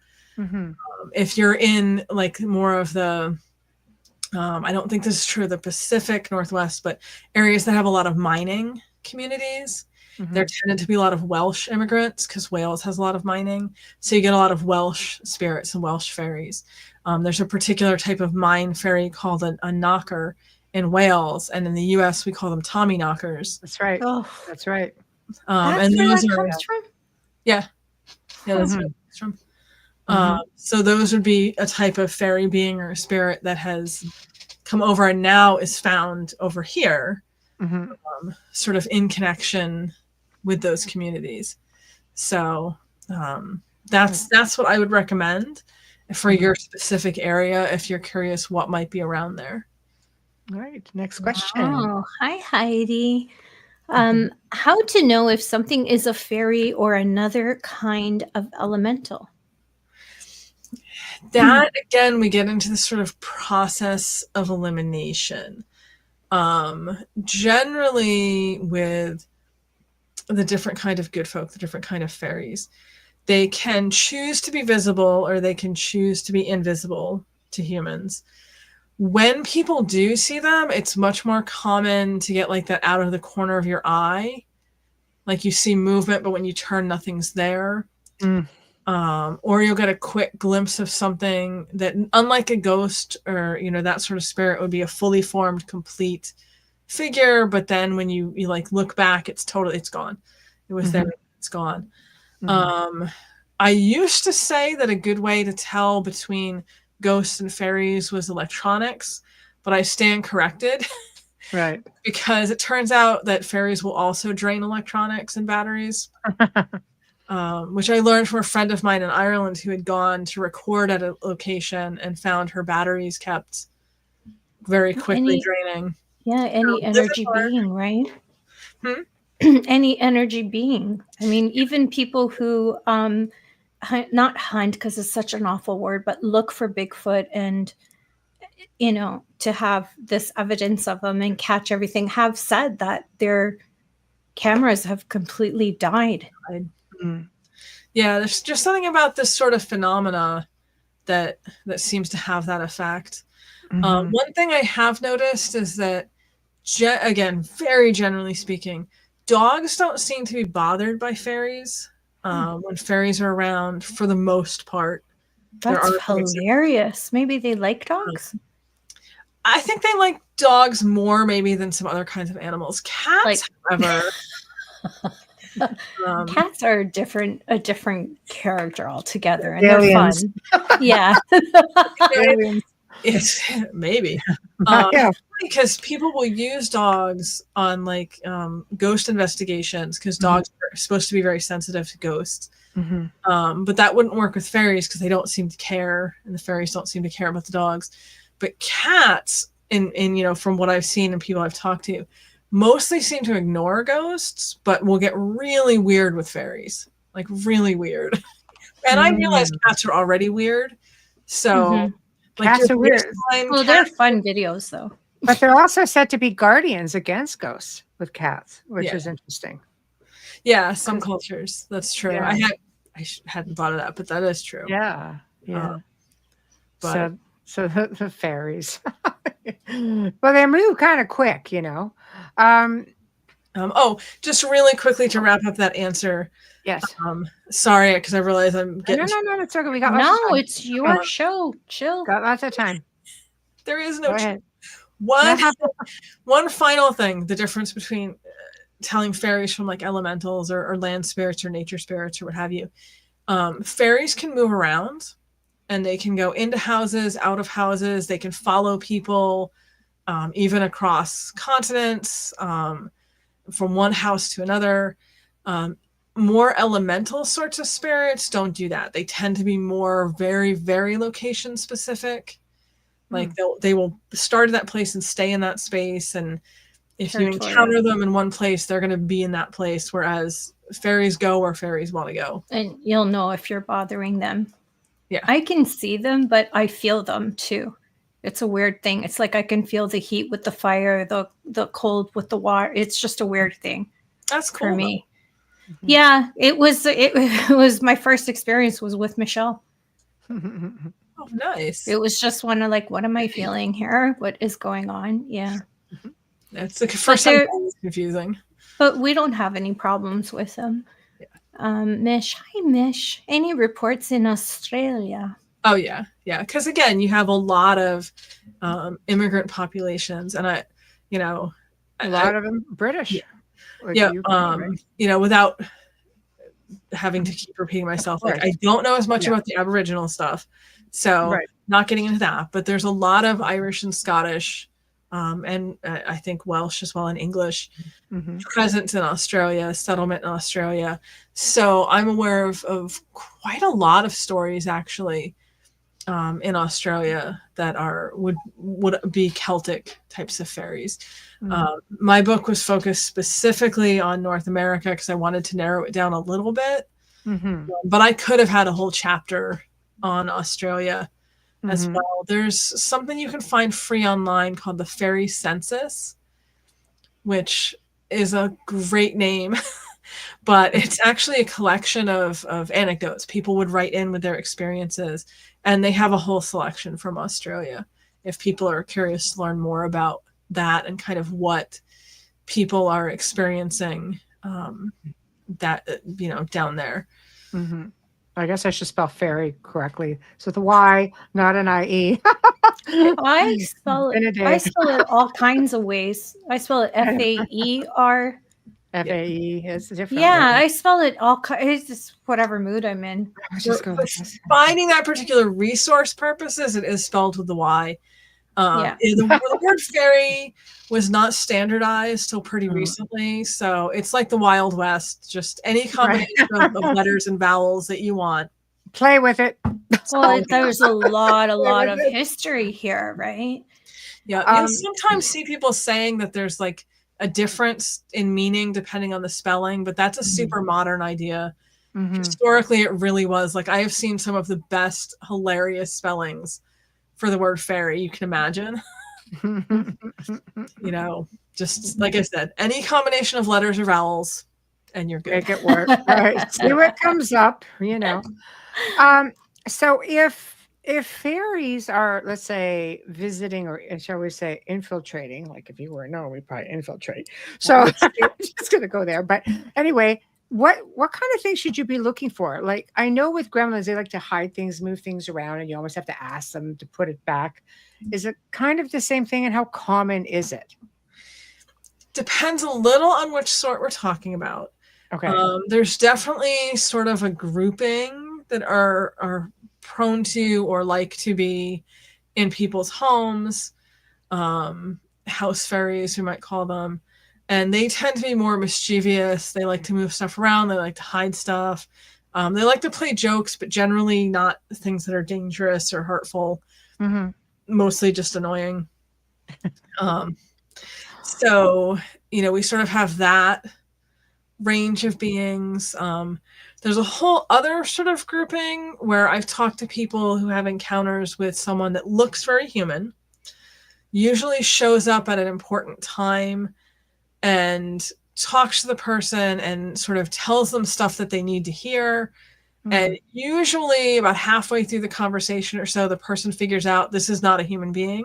If you're in more of the, I don't think this is true of the Pacific Northwest, but areas that have a lot of mining communities, there tended to be a lot of Welsh immigrants because Wales has a lot of mining. So you get a lot of Welsh spirits and Welsh fairies. There's a particular type of mine fairy called a knocker in Wales, and in the US we call them Tommy knockers. That's right. Oh, that's right. That's and where those that are comes from? Yeah, that's where it comes from. So those would be a type of fairy being or a spirit that has come over and now is found over here, sort of in connection with those communities. So that's what I would recommend for your specific area if you're curious what might be around there. All right, next question. Oh, hi, Heidi. How to know if something is a fairy or another kind of elemental? That, again, we get into this sort of process of elimination. Generally, with the different kind of good folk, the different kind of fairies, they can choose to be visible or they can choose to be invisible to humans. When people do see them, it's much more common to get that out of the corner of your eye. You see movement, but when you turn, nothing's there. or you'll get a quick glimpse of something that, unlike a ghost or, you know, that sort of spirit, would be a fully formed, complete figure. But then when you like look back, it's gone. It was there, it's gone. I used to say that a good way to tell between ghosts and fairies was electronics, but I stand corrected. Right. Because it turns out that fairies will also drain electronics and batteries. Which I learned from a friend of mine in Ireland who had gone to record at a location and found her batteries kept very quickly draining. Yeah, any energy being, right? Any energy being. I mean, even people who not hunt, because it's such an awful word, but look for Bigfoot and, you know, to have this evidence of them and catch everything, have said that their cameras have completely died. Yeah, there's just something about this sort of phenomena that seems to have that effect. One thing I have noticed is that, again, very generally speaking, dogs don't seem to be bothered by fairies when fairies are around, for the most part. That's hilarious. Maybe they like dogs? I think they like dogs more maybe than some other kinds of animals. Cats, however... Cats are a different character altogether, and aliens. They're fun. Yeah. It's maybe because people will use dogs on like ghost investigations, because dogs are supposed to be very sensitive to ghosts. But that wouldn't work with fairies because they don't seem to care, and the fairies don't seem to care about the dogs. But cats, in you know, from what I've seen and people I've talked to, mostly seem to ignore ghosts, but will get really weird with fairies, like really weird. And I realize cats are already weird, so like, cats are weird. Well, they're fun videos though. But they're also said to be guardians against ghosts with cats, which is interesting. Yeah, some cultures, that's true. Yeah. I hadn't thought of that, but that is true. Yeah, yeah. But so the fairies. Well, they move kind of quick, you know. Just really quickly to wrap up that answer. Yes. Sorry, because I realize I'm getting... No, it's okay. We got it's your show. Chill. Got lots of time. There is no... One final thing, the difference between telling fairies from like elementals or land spirits or nature spirits or what have you. Fairies can move around, and they can go into houses, out of houses. They can follow people, even across continents, from one house to another. More elemental sorts of spirits don't do that. They tend to be more very, very location specific. Like they will start in that place and stay in that space. And if you encounter them in one place, they're going to be in that place. Whereas fairies go where fairies want to go. And you'll know if you're bothering them. Yeah. I can see them, but I feel them too. It's a weird thing. It's like I can feel the heat with the fire, the cold with the water. It's just a weird thing. That's cool for me. Yeah, it was my first experience was with Michelle. Oh, nice. It was just one of like, what am I feeling here? What is going on? Yeah. That's the first time it was confusing. But we don't have any problems with them. Yeah. Mish, hi Mish. Any reports in Australia? Oh yeah. Because again, you have a lot of immigrant populations, and a lot of them British. Yeah. Without having to keep repeating myself, like I don't know as much about the Aboriginal stuff, so not getting into that. But there's a lot of Irish and Scottish, and I think Welsh as well, and English presence in Australia, settlement in Australia. So I'm aware of quite a lot of stories actually in Australia that would be Celtic types of fairies. My book was focused specifically on North America because I wanted to narrow it down a little bit. But I could have had a whole chapter on Australia as well. There's something you can find free online called the Fairy Census, which is a great name. But it's actually a collection of anecdotes. People would write in with their experiences, and they have a whole selection from Australia if people are curious to learn more about that and kind of what people are experiencing down there. I guess I should spell fairy correctly. So the Y, not an IE. I spell it all kinds of ways. I spell it FAER. FAE is different. Yeah, I spell it all. It's just whatever mood I'm in. Just go for finding that particular resource purposes, it is spelled with the Y. The word fairy was not standardized till pretty recently, so it's like the Wild West. Just any combination of letters and vowels that you want. Play with it. Well, there's a lot of history here, right? Yeah, you sometimes see people saying that there's like a difference in meaning depending on the spelling, but that's a super modern idea. Historically, it really was. Like, I have seen some of the best, hilarious spellings for the word fairy you can imagine. You know, just like I said, any combination of letters or vowels, and you're good. Make it work. Right. See what comes up, you know. So if fairies are, let's say, visiting, or shall we say infiltrating, like if you were no, we probably infiltrate. So I'm just gonna go there. But anyway, what kind of things should you be looking for? Like, I know with gremlins, they like to hide things, move things around, and you almost have to ask them to put it back. Is it kind of the same thing, and how common is it? Depends a little on which sort we're talking about. Okay. There's definitely sort of a grouping that are prone to or like to be in people's homes, house fairies, we might call them. And they tend to be more mischievous. They like to move stuff around. They like to hide stuff. They like to play jokes, but generally not things that are dangerous or hurtful. Mostly just annoying. So, you know, we sort of have that range of beings. There's a whole other sort of grouping where I've talked to people who have encounters with someone that looks very human, usually shows up at an important time and talks to the person and sort of tells them stuff that they need to hear. And usually about halfway through the conversation or so, the person figures out this is not a human being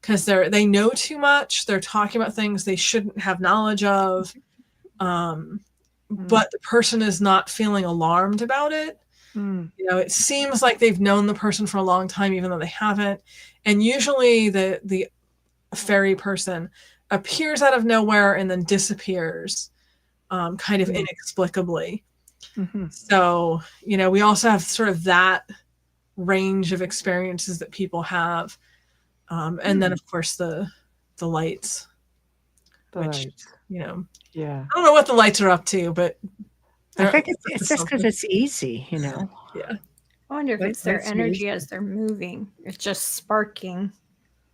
because they know too much. They're talking about things they shouldn't have knowledge of. But the person is not feeling alarmed about it. You know, it seems like they've known the person for a long time, even though they haven't. And usually the fairy person appears out of nowhere and then disappears kind of inexplicably. So, you know, we also have sort of that range of experiences that people have. And then, of course, the lights. You know, I don't know what the lights are up to, but I think it's just because it's easy, you know. I wonder if it's their energy as they're moving. It's just sparking,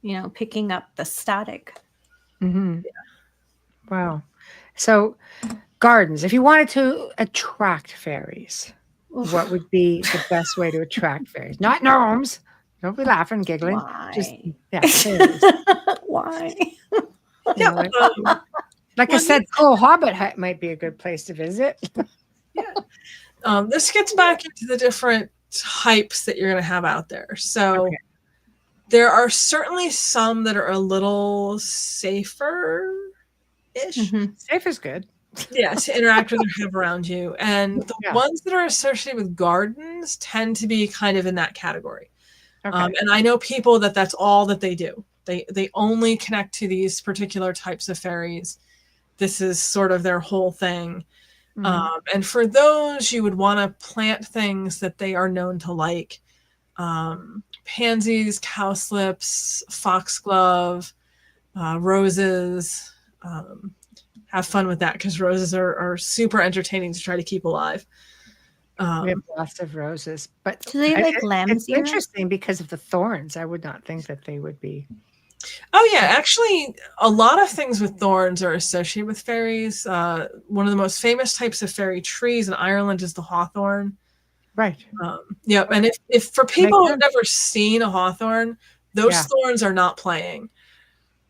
you know, picking up the static. Wow. So gardens, if you wanted to attract fairies, what would be the best way to attract fairies? Not gnomes. Don't be laughing, giggling. Why? Just fairies. Why? You know, like I said, cool Hobbit hut might be a good place to visit. This gets back into the different types that you're going to have out there. So there are certainly some that are a little safer-ish. Safe is good. To interact with or have around you. And the ones that are associated with gardens tend to be kind of in that category. And I know people that's all that they do. They only connect to these particular types of fairies. This is sort of their whole thing. And for those, you would want to plant things that they are known to like. Pansies, cowslips, foxglove, roses. Have fun with that because roses are super entertaining to try to keep alive. We have lots of roses. But do they like lambs? It's interesting because of the thorns. I would not think that they would be. Oh, yeah. Actually, a lot of things with thorns are associated with fairies. One of the most famous types of fairy trees in Ireland is the hawthorn. Right. And if for people who've never seen a hawthorn, those thorns are not playing.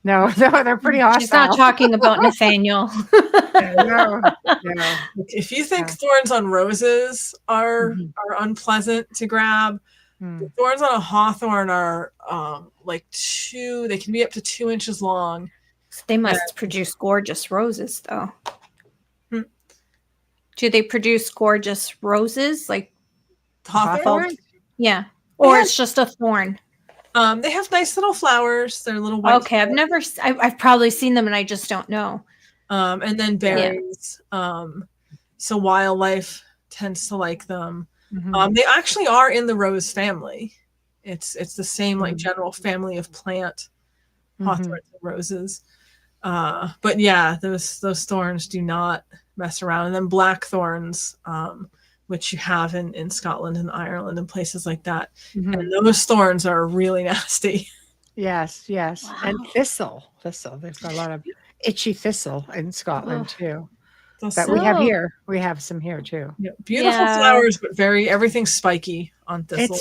No, they're pretty awesome. She's not talking about Nathaniel. No. If you think thorns on roses are unpleasant to grab, the thorns on a hawthorn are they can be up to 2 inches long. They must produce gorgeous roses, though. Do they produce gorgeous roses? Like, Hawthorn. Yeah. Or it's just a thorn. They have nice little flowers. They're little white. Okay, I've probably seen them and I just don't know. And then berries. Yeah. So wildlife tends to like them. They actually are in the rose family. It's the same like general family of plant, hawthorns and roses. But yeah, those thorns do not mess around. And then blackthorns, which you have in Scotland and Ireland and places like that. And those thorns are really nasty. Yes. Wow. And thistle. There's a lot of itchy thistle in Scotland too. That we have here. We have some here too. Yeah, beautiful flowers, but everything's spiky on thistle.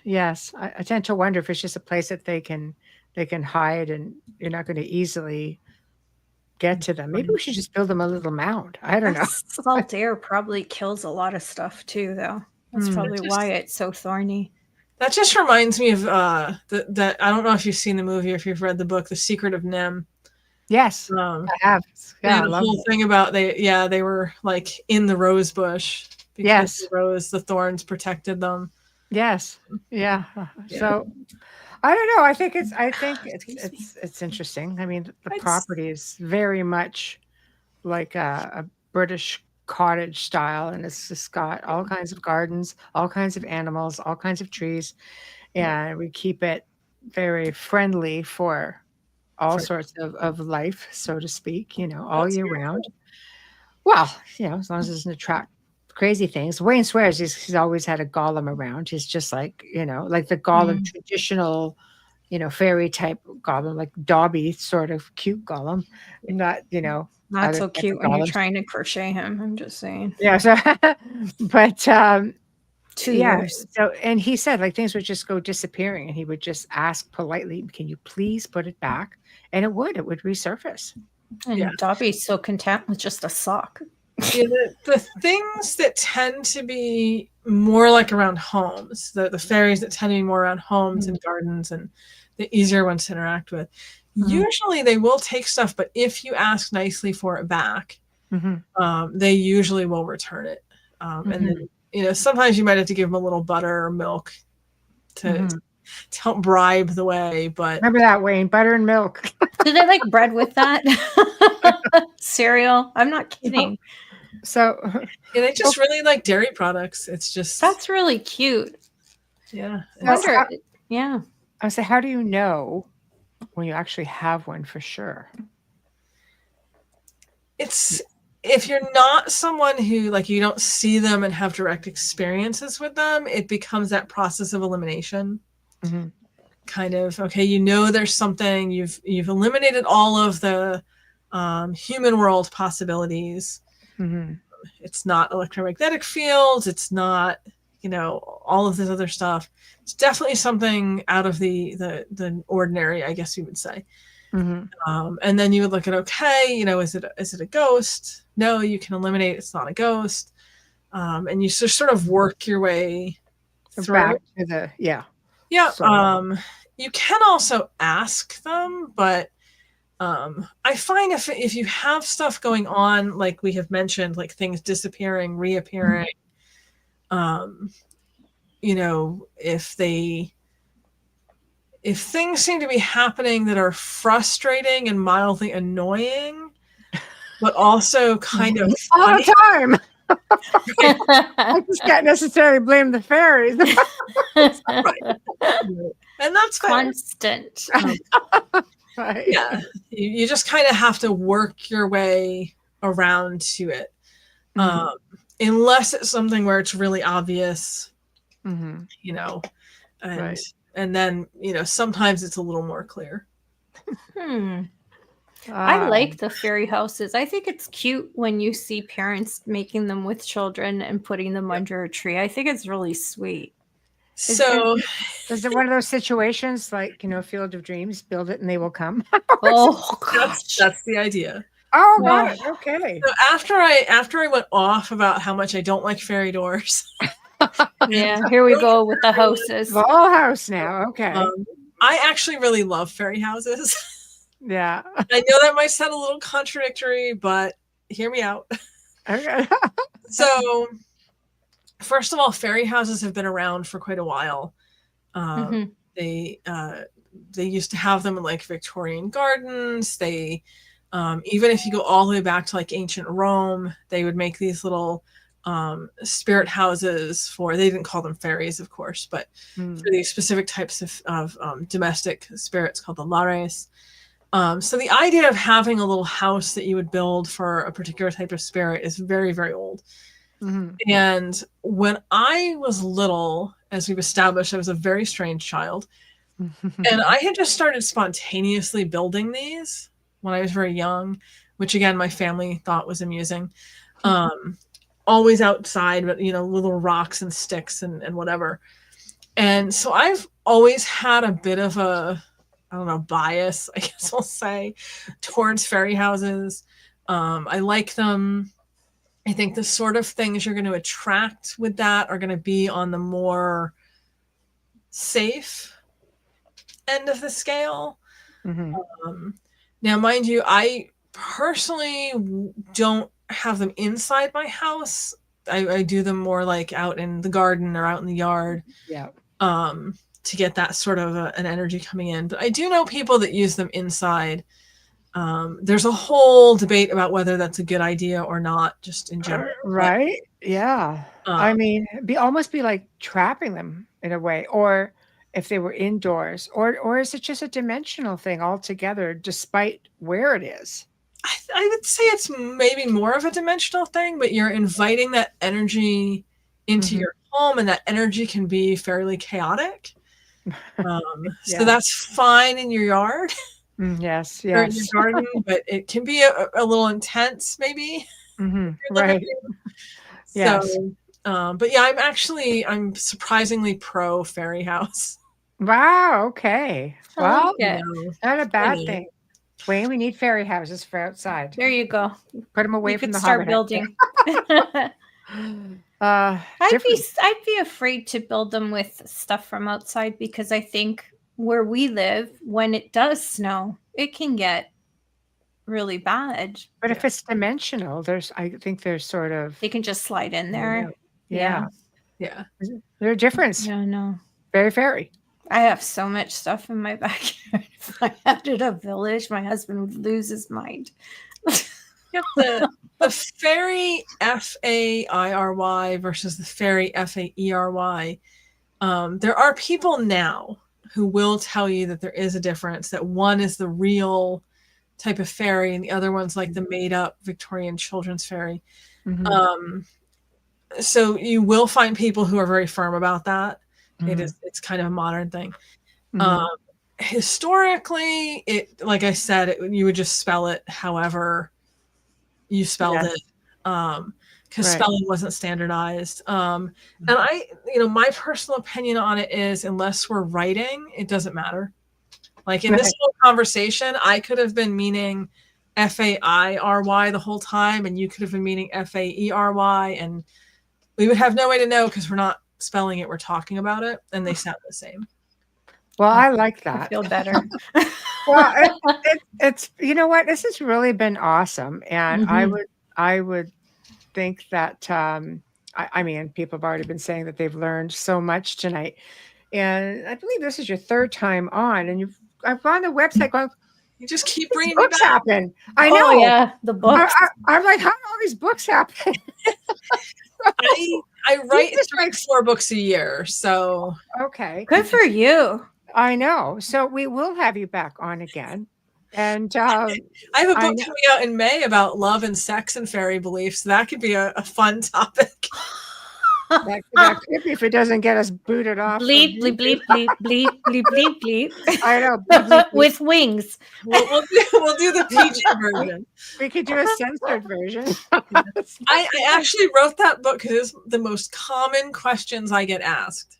Yes. I tend to wonder if it's just a place that they can hide and you're not going to easily get to them. Maybe we should just build them a little mound. I don't know. Salt air probably kills a lot of stuff too, though. That's probably why it's so thorny. That just reminds me of that. I don't know if you've seen the movie or if you've read the book, The Secret of Nim. Yes, I have. Yeah, the whole thing about they were like in the rose bush because the thorns protected them. Yes. Yeah. So I don't know. I think it's interesting. I mean, the property is very much like a British cottage style, and it's just got all kinds of gardens, all kinds of animals, all kinds of trees, and we keep it very friendly for all sorts of life, so to speak, all year round. Well, as long as it doesn't attract crazy things. Wayne swears he's always had a golem around. He's just like, like the golem, traditional, fairy type golem, like Dobby sort of cute golem. Not, not so cute when you're trying to crochet him. I'm just saying. Yeah. So, but 2 years. So, and he said like things would just go disappearing, and he would just ask politely, "Can you please put it back?" And it would resurface. And Dobby's so content with just a sock. Yeah, the things that tend to be more like around homes, the fairies that tend to be more around homes and gardens and the easier ones to interact with, usually they will take stuff, but if you ask nicely for it back, they usually will return it. And then, sometimes you might have to give them a little butter or milk to help bribe the way. But remember that, Wayne, butter and milk. Do they like bread with that? Cereal? I'm not kidding. So they just really like dairy products. It's just that's really cute. Yeah. I say, how do you know when you actually have one for sure? It's if you're not someone who like you don't see them and have direct experiences with them, it becomes that process of elimination. Kind of there's something you've eliminated all of the human world possibilities. It's not electromagnetic fields. It's not all of this other stuff. It's definitely something out of the ordinary, I guess you would say. And then you would look at is it a ghost? No, you can eliminate it's not a ghost. And you just sort of work your way through. Back to the you can also ask them, but I find if you have stuff going on, like we have mentioned, like things disappearing, reappearing, if things seem to be happening that are frustrating and mildly annoying, but also kind of all the time. I just can't necessarily blame the fairies. Right. And that's constant. Right. Yeah. You just kind of have to work your way around to it. Unless it's something where it's really obvious, and then, sometimes it's a little more clear. I like the fairy houses. I think it's cute when you see parents making them with children and putting them under a tree. I think it's really sweet. So is it one of those situations like, Field of Dreams, build it and they will come? Oh, gosh. That's the idea. Oh, got it. Okay. So after I went off about how much I don't like fairy doors. Yeah, here we go with the houses. The whole house now. Okay. I actually really love fairy houses. Yeah. I know that might sound a little contradictory, but hear me out. Okay. So first of all, fairy houses have been around for quite a while. Mm-hmm. They used to have them in like Victorian gardens. They even if you go all the way back to like ancient Rome, they would make these little spirit houses for, they didn't call them fairies, of course, but for these specific types of domestic spirits called the lares. So the idea of having a little house that you would build for a particular type of spirit is very, very old. And when I was little, as we've established, I was a very strange child. And I had just started spontaneously building these when I was very young, which again, my family thought was amusing. Always outside, but little rocks and sticks and whatever. And so I've always had a bit of a, I don't know, bias, I guess I'll say, towards fairy houses. I like them. I think the sort of things you're going to attract with that are going to be on the more safe end of the scale. Now, mind you, I personally don't have them inside my house. I do them more like out in the garden or out in the yard. Yeah. To get that sort of an energy coming in. But I do know people that use them inside. There's a whole debate about whether that's a good idea or not, just in general. Right? Yeah. I mean, almost be like trapping them in a way, or if they were indoors, or is it just a dimensional thing altogether, despite where it is? I would say it's maybe more of a dimensional thing, but you're inviting that energy into your home, and that energy can be fairly chaotic. So that's fine in your yard. Yes. Or in your garden, but it can be a little intense, maybe. Right. Yes. So, but yeah, I'm surprisingly pro fairy house. Wow. Okay. Well, not a bad know. thing. Wayne, we need fairy houses for outside. There you go. Put them away You from could the start Hobbit building. I'd be afraid to build them with stuff from outside, because I think where we live, when it does snow, it can get really bad. But if it's dimensional, I think there's sort of, they can just slide in there. Yeah. There's a difference. Yeah, no. Very fairy. I have so much stuff in my backyard. If I had it a village, my husband would lose his mind. The fairy F-A-I-R-Y versus the fairy F-A-E-R-Y. There are people now who will tell you that there is a difference, that one is the real type of fairy and the other one's like the made up Victorian children's fairy. So you will find people who are very firm about that. It's kind of a modern thing. Historically, like I said, you would just spell it however you spelled it, because spelling wasn't standardized. And my personal opinion on it is, unless we're writing, it doesn't matter. Like in this whole conversation, I could have been meaning F-A-I-R-Y the whole time, and you could have been meaning F-A-E-R-Y, and we would have no way to know because we're not spelling it, we're talking about it, and they sound the same. Well, I like that. I feel better. Well, it's what, this has really been awesome, and I would think that I mean, people have already been saying that they've learned so much tonight, and I believe this is your third time on, and I've on the website going, you just keep bringing me books back. Happen. I know. Oh, yeah, the books. I'm like, how do all these books happen? I write 3-4 books a year, so okay, good for you. I know. So we will have you back on again. And I have a book coming out in May about love and sex and fairy beliefs. So that could be a fun topic. That could be, if it doesn't get us booted off. Bleep, bleep, bleep, bleep, bleep, bleep, bleep, bleep. I know. Bleep, bleep, bleep. With wings. We'll do the PG version. We could do a censored version. I actually wrote that book because it's the most common questions I get asked.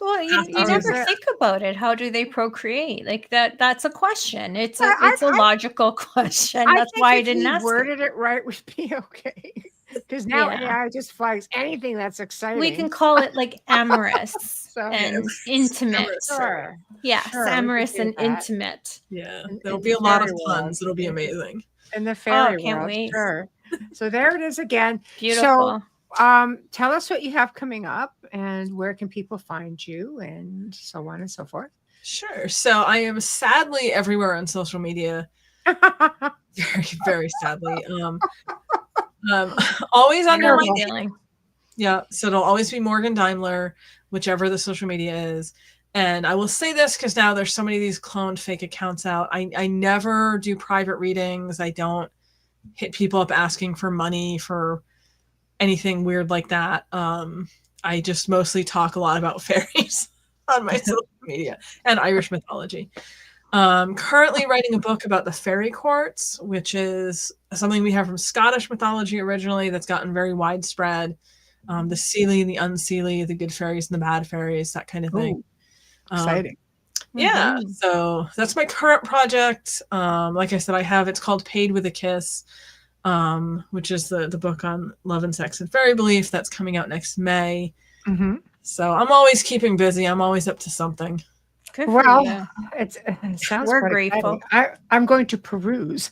Well, you never think about it. How do they procreate? Like that's a question. It's a logical question. That's why I didn't ask. Worded it right would be okay. Because now AI just flags anything that's exciting. We can call it like amorous and intimate. Sure. Yes, sure, amorous and intimate. Yeah, there'll be a lot of puns. It'll be amazing. In the fairy can't world, wait. sure. So there it is again. Beautiful. tell us what you have coming up and where can people find you and so on and so forth. Sure. So I am sadly everywhere on social media. Very, very sadly. Always under my name. Yeah. So it'll always be Morgan Daimler, whichever the social media is. And I will say this because now there's so many of these cloned fake accounts out. I never do private readings. I don't hit people up asking for money for anything weird like that. I just mostly talk a lot about fairies on my social media and Irish mythology. Currently writing a book about the fairy courts, which is something we have from Scottish mythology originally that's gotten very widespread. The Seelie and the Unseelie, the good fairies and the bad fairies, that kind of thing. Ooh, exciting. Yeah, so that's my current project. Like I said, it's called Paid with a Kiss, which is the book on love and sex and fairy belief that's coming out next May. Mm-hmm. So I'm always keeping busy. I'm always up to something. Good Well, for you. it sounds We're quite grateful. exciting. I'm going to peruse.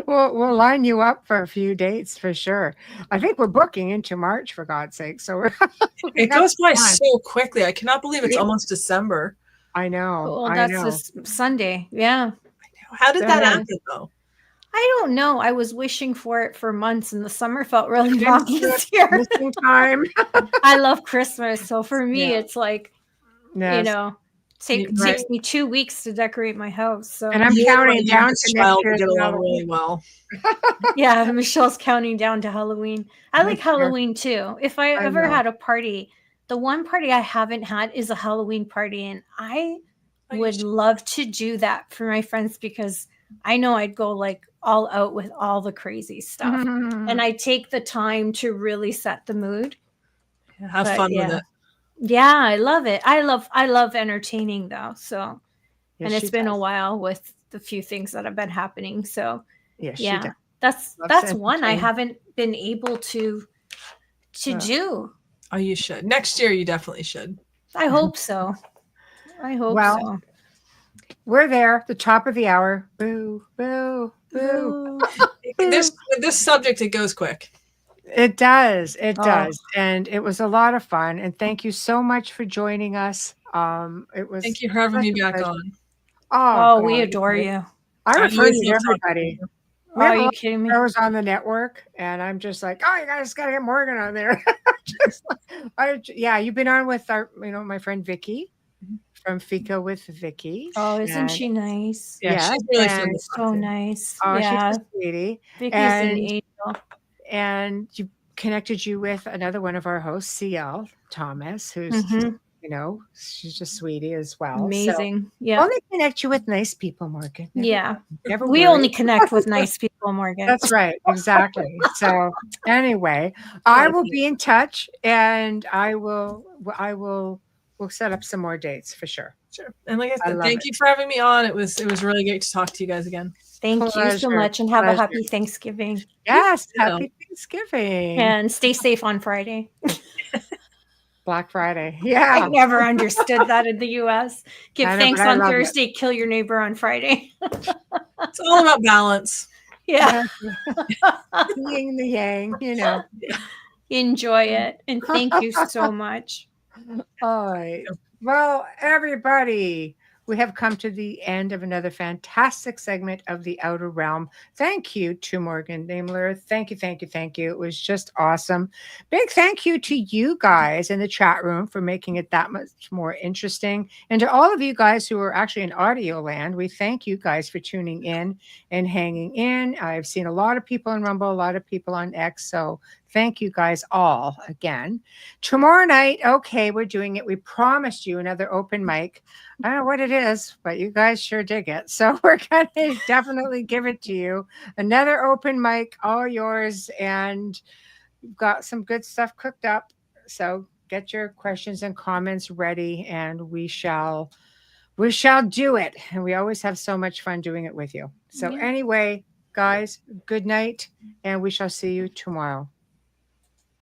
We'll line you up for a few dates for sure. I think we're booking into March, for God's sake. So it goes by so quickly. I cannot believe it's almost December. I know. Well, I that's know. this Sunday. Yeah. How did that happen, though? I don't know. I was wishing for it for months, and the summer felt really long this year. Missing time. I love Christmas, so for me, it's like, Yes. you know, takes me 2 weeks to decorate my house. So, and I'm counting down to next year's get along Halloween. really well. Yeah, Michelle's counting down to Halloween. I like Halloween too. If I ever had a party, the one party I haven't had is a Halloween party, and I would love to do that for my friends because I know I'd go like all out with all the crazy stuff, and I take the time to really set the mood. Yeah, have fun with it. Yeah, I love it. I love entertaining though. So, and it's been a while with the few things that have been happening. So, yeah, that's one I haven't been able to do. Oh, you should. Next year, you definitely should. I hope so. So. We're there, the top of the hour. Boo, boo, boo. This subject, it goes quick. It does. It does. And it was a lot of fun. And thank you so much for joining us. Thank you for having me back on. Oh, we adore you. I refer you to everybody. Are you kidding me? I was on the network and I'm just like, oh, you guys got to get Morgan on there. You've been on with my friend Vicky from Fika with Vicky. Oh, isn't she nice? Yeah, she's really fun. So nice. Oh, she's a sweetie. Vicky's an angel. And you connected you with another one of our hosts, CL Thomas, who's she's just sweetie as well. Amazing. So only connect you with nice people, Morgan. We only connect with nice people, Morgan. That's right. Exactly. So anyway, I will be in touch and we'll set up some more dates for sure. Sure. And like I said, thank you for having me on. It was really great to talk to you guys again. Thank you so much and have a happy Thanksgiving. Yes, happy Thanksgiving. And stay safe on Friday. Black Friday. Yeah. I never understood that in the US. Give thanks on Thursday, kill your neighbor on Friday. It's all about balance. Yeah. Yin and the yang, Enjoy it. And thank you so much. All right. Well, everybody, we have come to the end of another fantastic segment of The Outer Realm. Thank you to Morgan Daimler. Thank you. It was just awesome. Big thank you to you guys in the chat room for making it that much more interesting. And to all of you guys who are actually in audio land, we thank you guys for tuning in and hanging in. I've seen a lot of people on Rumble, a lot of people on X. So thank you guys all again. Tomorrow night, okay, we're doing it. We promised you another open mic. I don't know what it is, but you guys sure dig it. So we're going to definitely give it to you. Another open mic, all yours. And we've got some good stuff cooked up. So get your questions and comments ready and we shall do it. And we always have so much fun doing it with you. So anyway, guys, good night. And we shall see you tomorrow.